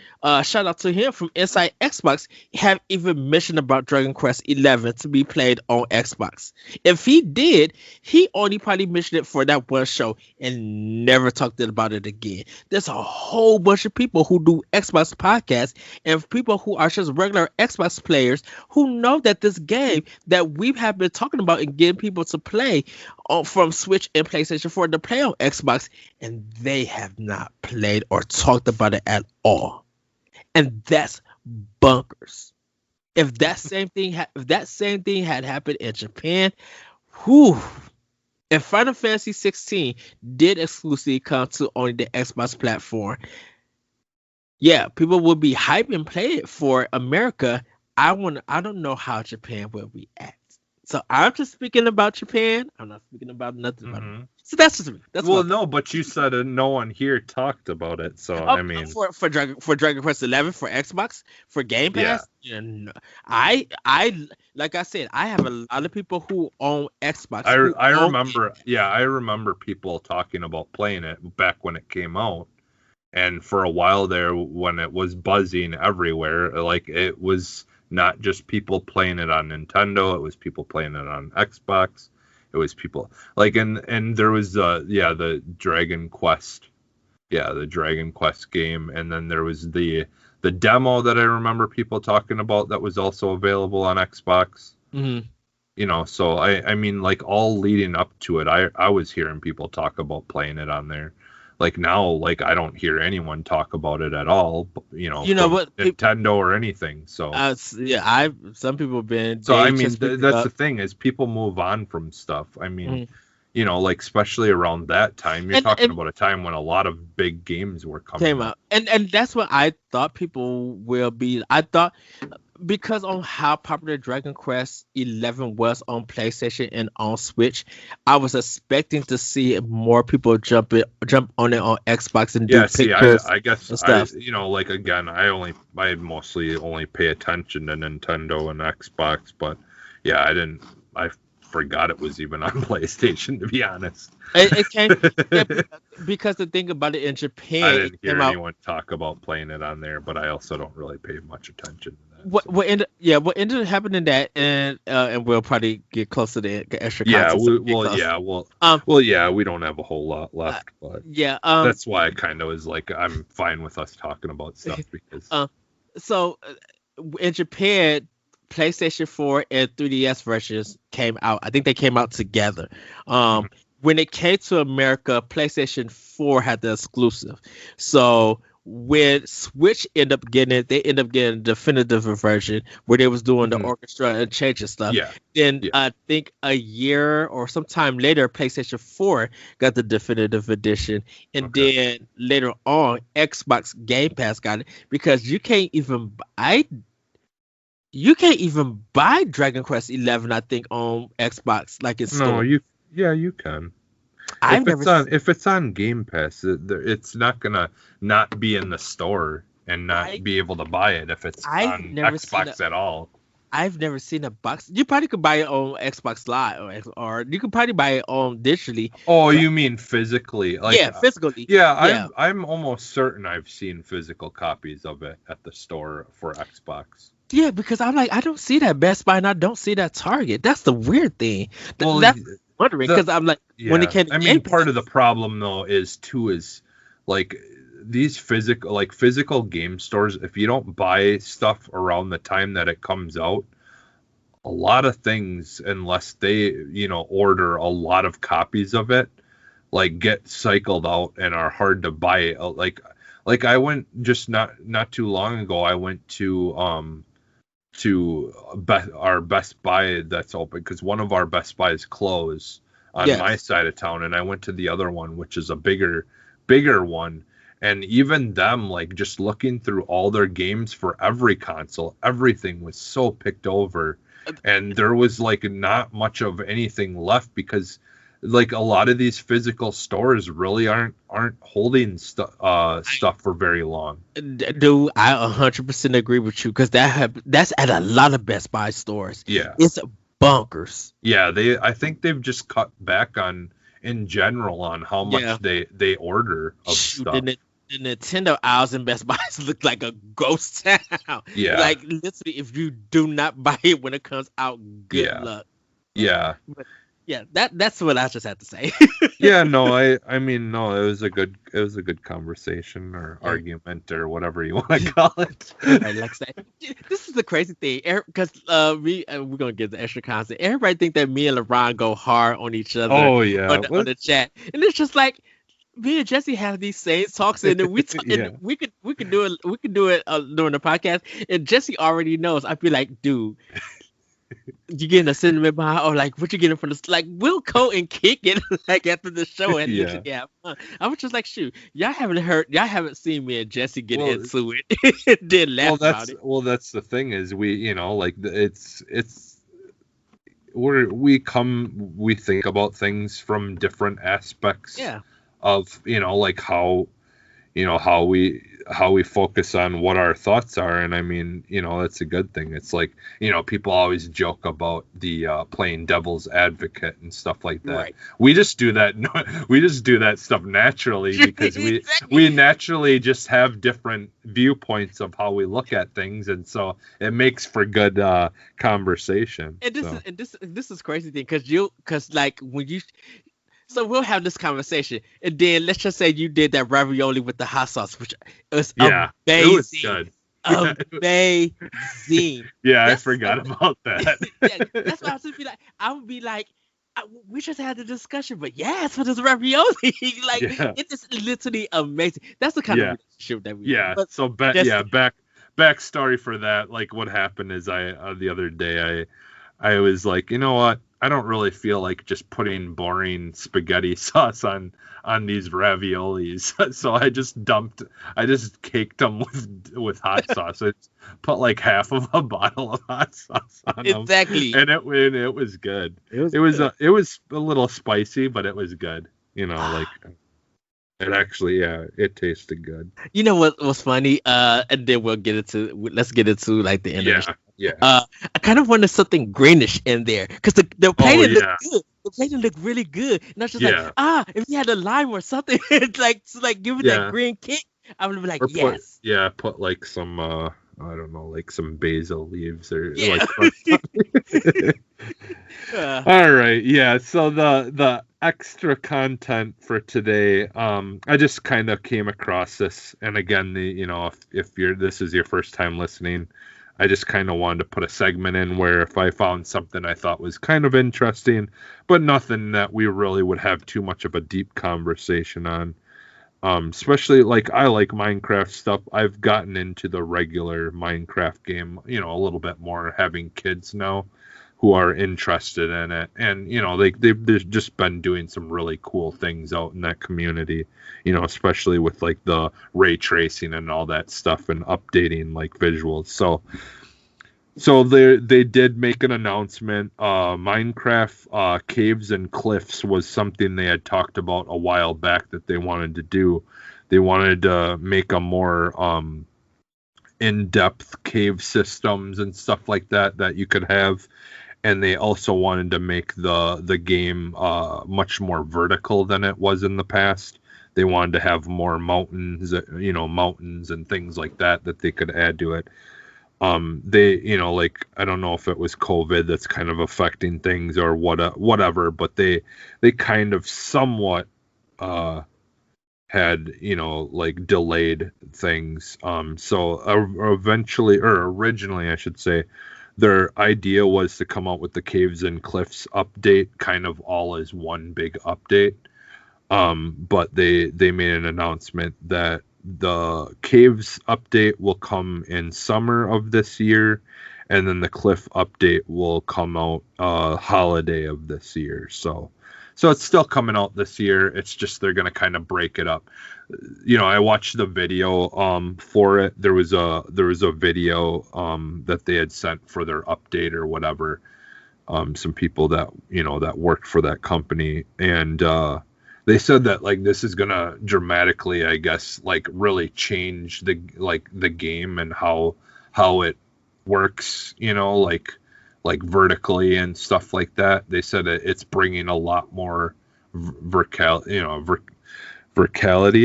Speaker 2: shout out to him from Inside Xbox, have even mentioned about Dragon Quest 11 to be played on Xbox. If he did, he only probably mentioned it for that one show and never talked about it again. There's a whole bunch of people who do Xbox podcasts and people who are just regular Xbox players who know that this game that we have been talking about and getting people to play from Switch and PlayStation 4 to play on Xbox, and they have not played or talked about it at all. And that's bunkers. If that same thing had happened in Japan, whew, if Final Fantasy 16 did exclusively come to only the Xbox platform, yeah, people would be hyped and play it for America. I don't know how Japan will react. So I'm just speaking about Japan. I'm not speaking about nothing about it. So that's just me. That's
Speaker 1: Well, no, but you said no one here talked about it. So I mean,
Speaker 2: for Dragon Quest 11 for Xbox for Game Pass. Yeah. I like I said, I have a lot of people who own Xbox.
Speaker 1: I remember. Yeah, I remember people talking about playing it back when it came out, and for a while there, when it was buzzing everywhere, like it was not just people playing it on Nintendo, it was people playing it on Xbox. It was people like and there was the Dragon Quest. Yeah, the Dragon Quest game, and then there was the demo that I remember people talking about that was also available on Xbox.
Speaker 2: Mm-hmm.
Speaker 1: So I mean, like all leading up to it, I was hearing people talk about playing it on there. Like now, like I don't hear anyone talk about it at all. From
Speaker 2: what
Speaker 1: Nintendo or anything. So
Speaker 2: some people have been.
Speaker 1: So I mean, that's the thing is people move on from stuff. I mean, like especially around that time, you're talking about a time when a lot of big games were coming
Speaker 2: out, and that's what I thought people will be. I thought because on how popular Dragon Quest 11 was on PlayStation and on Switch, I was expecting to see more people jump on it on Xbox and do pictures.
Speaker 1: I guess and stuff. Like again, I mostly only pay attention to Nintendo and Xbox, but yeah, I forgot it was even on PlayStation, to be honest.
Speaker 2: It came because the thing about it in Japan,
Speaker 1: I didn't
Speaker 2: it
Speaker 1: hear
Speaker 2: came out.
Speaker 1: anyone talk about playing it on there, but I also don't really pay much attention to that.
Speaker 2: What ended up happening that, and we'll probably get close to the extra
Speaker 1: Yeah,
Speaker 2: content.
Speaker 1: we don't have a whole lot left, but that's why I kind of was like, I'm fine with us talking about stuff because.
Speaker 2: So in Japan, PlayStation 4 and 3DS versions came out. I think they came out together. When it came to America, PlayStation 4 had the exclusive. So when Switch ended up getting it, they ended up getting a definitive version where they was doing the orchestra and changing stuff.
Speaker 1: Yeah.
Speaker 2: Then I think a year or sometime later, PlayStation 4 got the definitive edition, and then later on, Xbox Game Pass got it because you can't even buy Dragon Quest 11. I think on Xbox, like it's
Speaker 1: no, you can. If it's on Game Pass, it's not gonna not be in the store and not be able to buy it if it's on Xbox at all.
Speaker 2: I've never seen a box. You probably could buy it on Xbox Live, or you could probably buy it on digitally.
Speaker 1: Oh, you mean physically?
Speaker 2: Physically.
Speaker 1: I'm almost certain I've seen physical copies of it at the store for Xbox.
Speaker 2: Yeah, because I'm like, I don't see that Best Buy and I don't see that Target. That's the weird thing. That's wondering because I'm like, when it came to
Speaker 1: part of the problem though is like these physical game stores, if you don't buy stuff around the time that it comes out, a lot of things, unless they order a lot of copies of it, like get cycled out and are hard to buy. Like I went just not too long ago, I went to our Best Buy that's open because one of our Best Buys closed on my side of town, and I went to the other one, which is a bigger one, and even them, like, just looking through all their games for every console, everything was so picked over, and there was like not much of anything left because like a lot of these physical stores really aren't holding stuff for very long.
Speaker 2: Dude, I 100% agree with you because that's at a lot of Best Buy stores.
Speaker 1: Yeah,
Speaker 2: it's bonkers.
Speaker 1: Yeah, I think they've just cut back in general on how much they order of stuff.
Speaker 2: The Nintendo aisles in Best Buys look like a ghost town.
Speaker 1: Yeah,
Speaker 2: like literally, if you do not buy it when it comes out, good luck.
Speaker 1: Yeah.
Speaker 2: But, yeah, that's what I just had to say.
Speaker 1: Yeah, no, I mean, no, it was a good conversation or argument or whatever you want to call it.
Speaker 2: Like say, this is the crazy thing, because we're gonna get the extra content. Everybody think that me and LeBron go hard on each other.
Speaker 1: Oh yeah,
Speaker 2: on the chat, and it's just like me and Jesse have these same talks, and then we could do it during the podcast, and Jesse already knows. I'd be like, dude. You getting a cinnamon bar or like what you getting from the like we'll go and kick it like after the show and have fun. I was just like, shoot, y'all haven't seen me and Jesse get into it. Didn't laugh about it.
Speaker 1: Well, that's the thing is we we think about things from different aspects of like how we focus on what our thoughts are, and I mean, that's a good thing. It's like, people always joke about the playing devil's advocate and stuff like that.
Speaker 2: Right.
Speaker 1: We just do that stuff naturally because we naturally just have different viewpoints of how we look at things, and so it makes for good conversation.
Speaker 2: And this is crazy thing because like when you. So we'll have this conversation, and then let's just say you did that ravioli with the hot sauce, which was amazing.
Speaker 1: It was good.
Speaker 2: Amazing.
Speaker 1: Yeah, I forgot about that.
Speaker 2: That's why I would be like, we just had the discussion, but yes, for this ravioli, it is literally amazing. That's the kind of relationship that we.
Speaker 1: Yeah.
Speaker 2: But
Speaker 1: so backstory for that, like what happened is the other day I was like, you know what? I don't really feel like just putting boring spaghetti sauce on these raviolis. So I just caked them with hot sauce. I put like half of a bottle of hot sauce on them.
Speaker 2: Exactly.
Speaker 1: And it was good. It was a little spicy, but it was good. Like it actually, it tasted good.
Speaker 2: You know what was funny? And then let's get into like the end of the show.
Speaker 1: Yeah.
Speaker 2: I kind of wanted something greenish in there because the
Speaker 1: Oh
Speaker 2: painting looked
Speaker 1: yeah,
Speaker 2: good. The painting looked really good, and I was just like,
Speaker 1: yeah,
Speaker 2: if you had a lime or something, to give it that
Speaker 1: yeah.
Speaker 2: green kick, I would be like,
Speaker 1: Or
Speaker 2: yes,
Speaker 1: put like some I don't know, like some basil leaves or
Speaker 2: yeah.
Speaker 1: like crushed on.
Speaker 2: uh,
Speaker 1: All right, yeah. So the extra content for today, I just kind of came across this, and again, if you're this is your first time listening, I just kind of wanted to put a segment in where if I found something I thought was kind of interesting, but nothing that we really would have too much of a deep conversation on. Especially like I like Minecraft stuff. I've gotten into the regular Minecraft game, a little bit more having kids now who are interested in it. And, they've just been doing some really cool things out in that community, especially with like the ray tracing and all that stuff and updating like visuals. So they did make an announcement. Minecraft Caves and Cliffs was something they had talked about a while back that they wanted to do. They wanted to make a more in-depth cave systems and stuff like that you could have. And they also wanted to make the game much more vertical than it was in the past. They wanted to have more mountains, mountains and things like that they could add to it. They like I don't know if it was COVID that's kind of affecting things or whatever, but they kind of somewhat had like delayed things. So eventually, or originally I should say, their idea was to come out with the Caves and Cliffs update kind of all as one big update. But they made an announcement that the Caves update will come in summer of this year, and then the Cliff update will come out holiday of this year. So it's still coming out this year. It's just they're gonna kind of break it up. I watched the video for it. There was a video that they had sent for their update or whatever. Some people that that worked for that company, and they said that like this is gonna dramatically, I guess, like really change the game and how it works, like vertically and stuff like that. They said it's bringing a lot more verticality,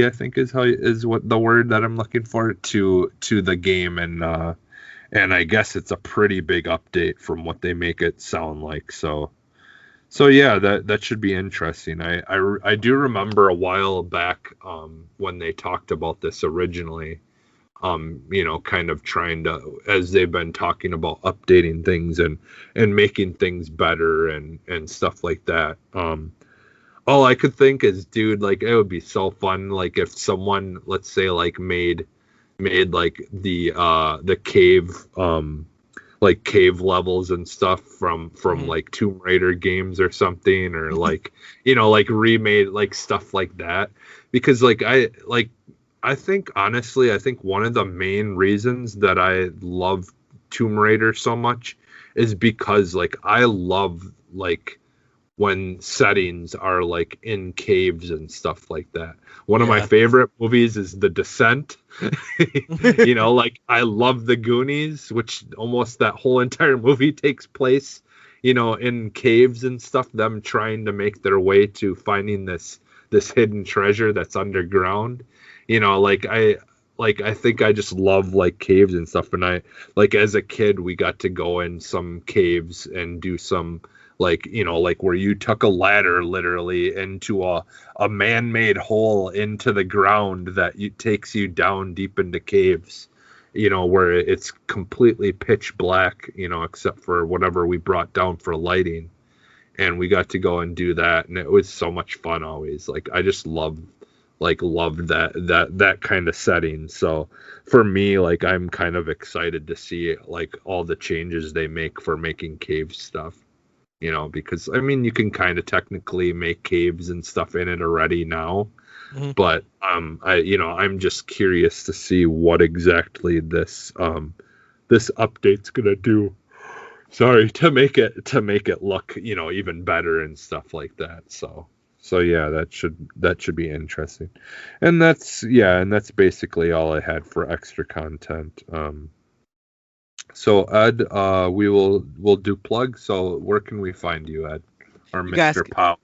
Speaker 1: I think is what the word that I'm looking for to the game, and I guess it's a pretty big update from what they make it sound like. So yeah, that should be interesting. I do remember a while back when they talked about this originally, kind of trying to, as they've been talking about updating things and making things better and stuff like that. All I could think is, dude, like it would be so fun, like if someone, let's say, like made like the cave like cave levels and stuff from like Tomb Raider games or something, or like like remade like stuff like that, because I think honestly I think one of the main reasons that I love Tomb Raider so much is because like I love like when settings are like in caves and stuff like that. One of my
Speaker 2: Yeah.
Speaker 1: favorite movies is The Descent. Like I love The Goonies, which almost that whole entire movie takes place, in caves and stuff, them trying to make their way to finding this hidden treasure that's underground. I think I just love like caves and stuff, and I like as a kid we got to go in some caves and do some like like where you took a ladder literally into a man-made hole into the ground that takes you down deep into caves, where it's completely pitch black, except for whatever we brought down for lighting, and we got to go and do that, and it was so much fun always. Like I just loved that kind of setting. So for me, like I'm kind of excited to see like all the changes they make for making cave stuff. Because I mean, you can kind of technically make caves and stuff in it already now, but I'm just curious to see what exactly this update's gonna do. Sorry, to make it look even better and stuff like that. So yeah, that should be interesting, and that's basically all I had for extra content. So Ed, we'll do plugs. So where can we find you, Ed, or
Speaker 2: You guys,
Speaker 1: Mr. Pop?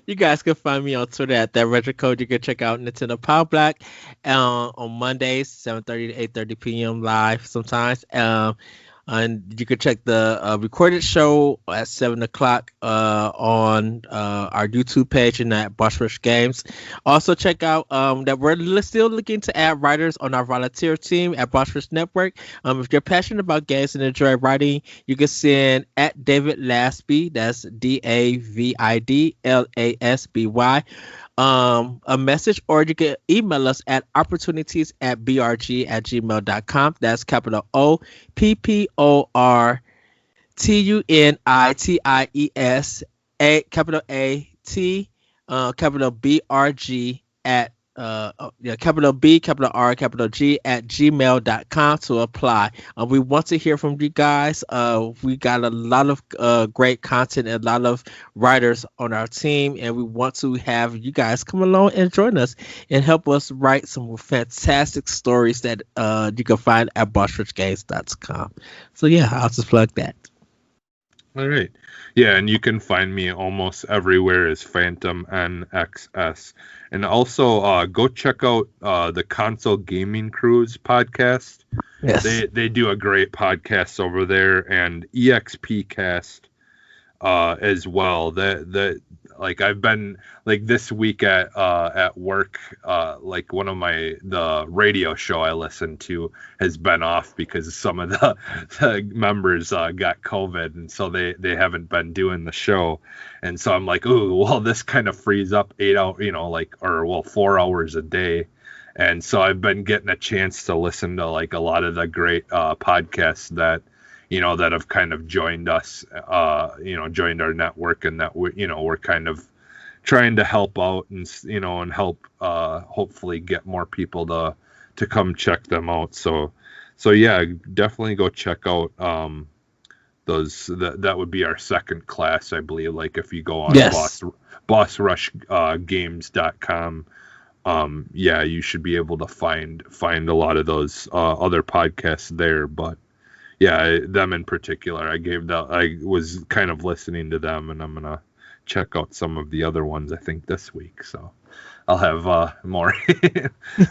Speaker 2: you guys can find me on Twitter at that retro code. You can check out Nintendo Power Black on Mondays, 7:30 to 8:30 p.m. live sometimes. And you can check the recorded show at 7 o'clock on our YouTube page and at Boss Rush Games. Also, check out that we're still looking to add writers on our volunteer team at Boss Rush Network. If you're passionate about games and enjoy writing, you can send at David Lasby, that's DavidLasby, a message, or you can email us at opportunities@brg@gmail.com. That's capital OPPORTUNITIES capital AT capital BRG at capital B, capital R, capital G at gmail.com to apply. We want to hear from you guys. We got a lot of great content and a lot of writers on our team, and we want to have you guys come along and join us and help us write some fantastic stories that you can find at bossrichgames.com. So yeah, I'll just plug that.
Speaker 1: All right. Yeah, and you can find me almost everywhere as Phantom NXS. And also go check out the Console Gaming Cruise podcast.
Speaker 2: Yes.
Speaker 1: They do a great podcast over there, and EXP Cast as well. That like I've been like this week at work, like one of the radio show I listen to has been off because some of the members got COVID, and so they haven't been doing the show. And so I'm like, ooh, well, this kind of frees up 8 hours, 4 hours a day. And so I've been getting a chance to listen to like a lot of the great podcasts that that have kind of joined us, joined our network, and that we're kind of trying to help out and help hopefully get more people to come check them out. So yeah, definitely go check out those. That would be our second class, I believe. Like if you go on bossrushgames.com, yeah, you should be able to find a lot of those other podcasts there. But yeah, them in particular, I was kind of listening to them, and I'm gonna check out some of the other ones I think this week. So I'll have more.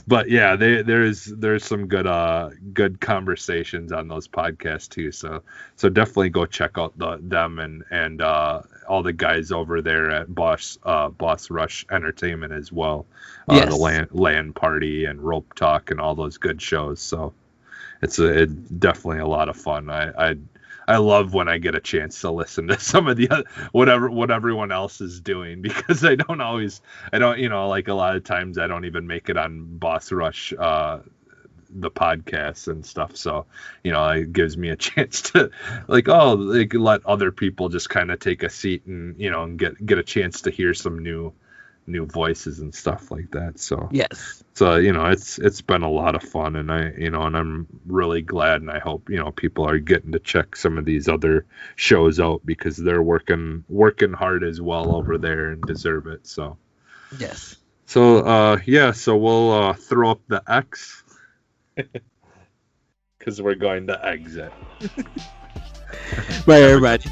Speaker 1: But yeah, there's some good conversations on those podcasts too. So definitely go check out them and all the guys over there at Boss Rush Entertainment as well.
Speaker 2: Yes.
Speaker 1: The LAN Party and Rope Talk and all those good shows. So it's definitely a lot of fun. I love when I get a chance to listen to some of the what everyone else is doing, because I don't like a lot of times I don't even make it on Boss Rush the podcasts and stuff. So it gives me a chance to let other people just kind of take a seat and and get a chance to hear some new voices and stuff like that. So
Speaker 2: yes,
Speaker 1: so it's been a lot of fun, and and I'm really glad, and I hope people are getting to check some of these other shows out, because they're working hard as well over there and deserve it. So
Speaker 2: yes.
Speaker 1: So yeah, so we'll throw up the X because we're going to exit.
Speaker 2: Bye everybody.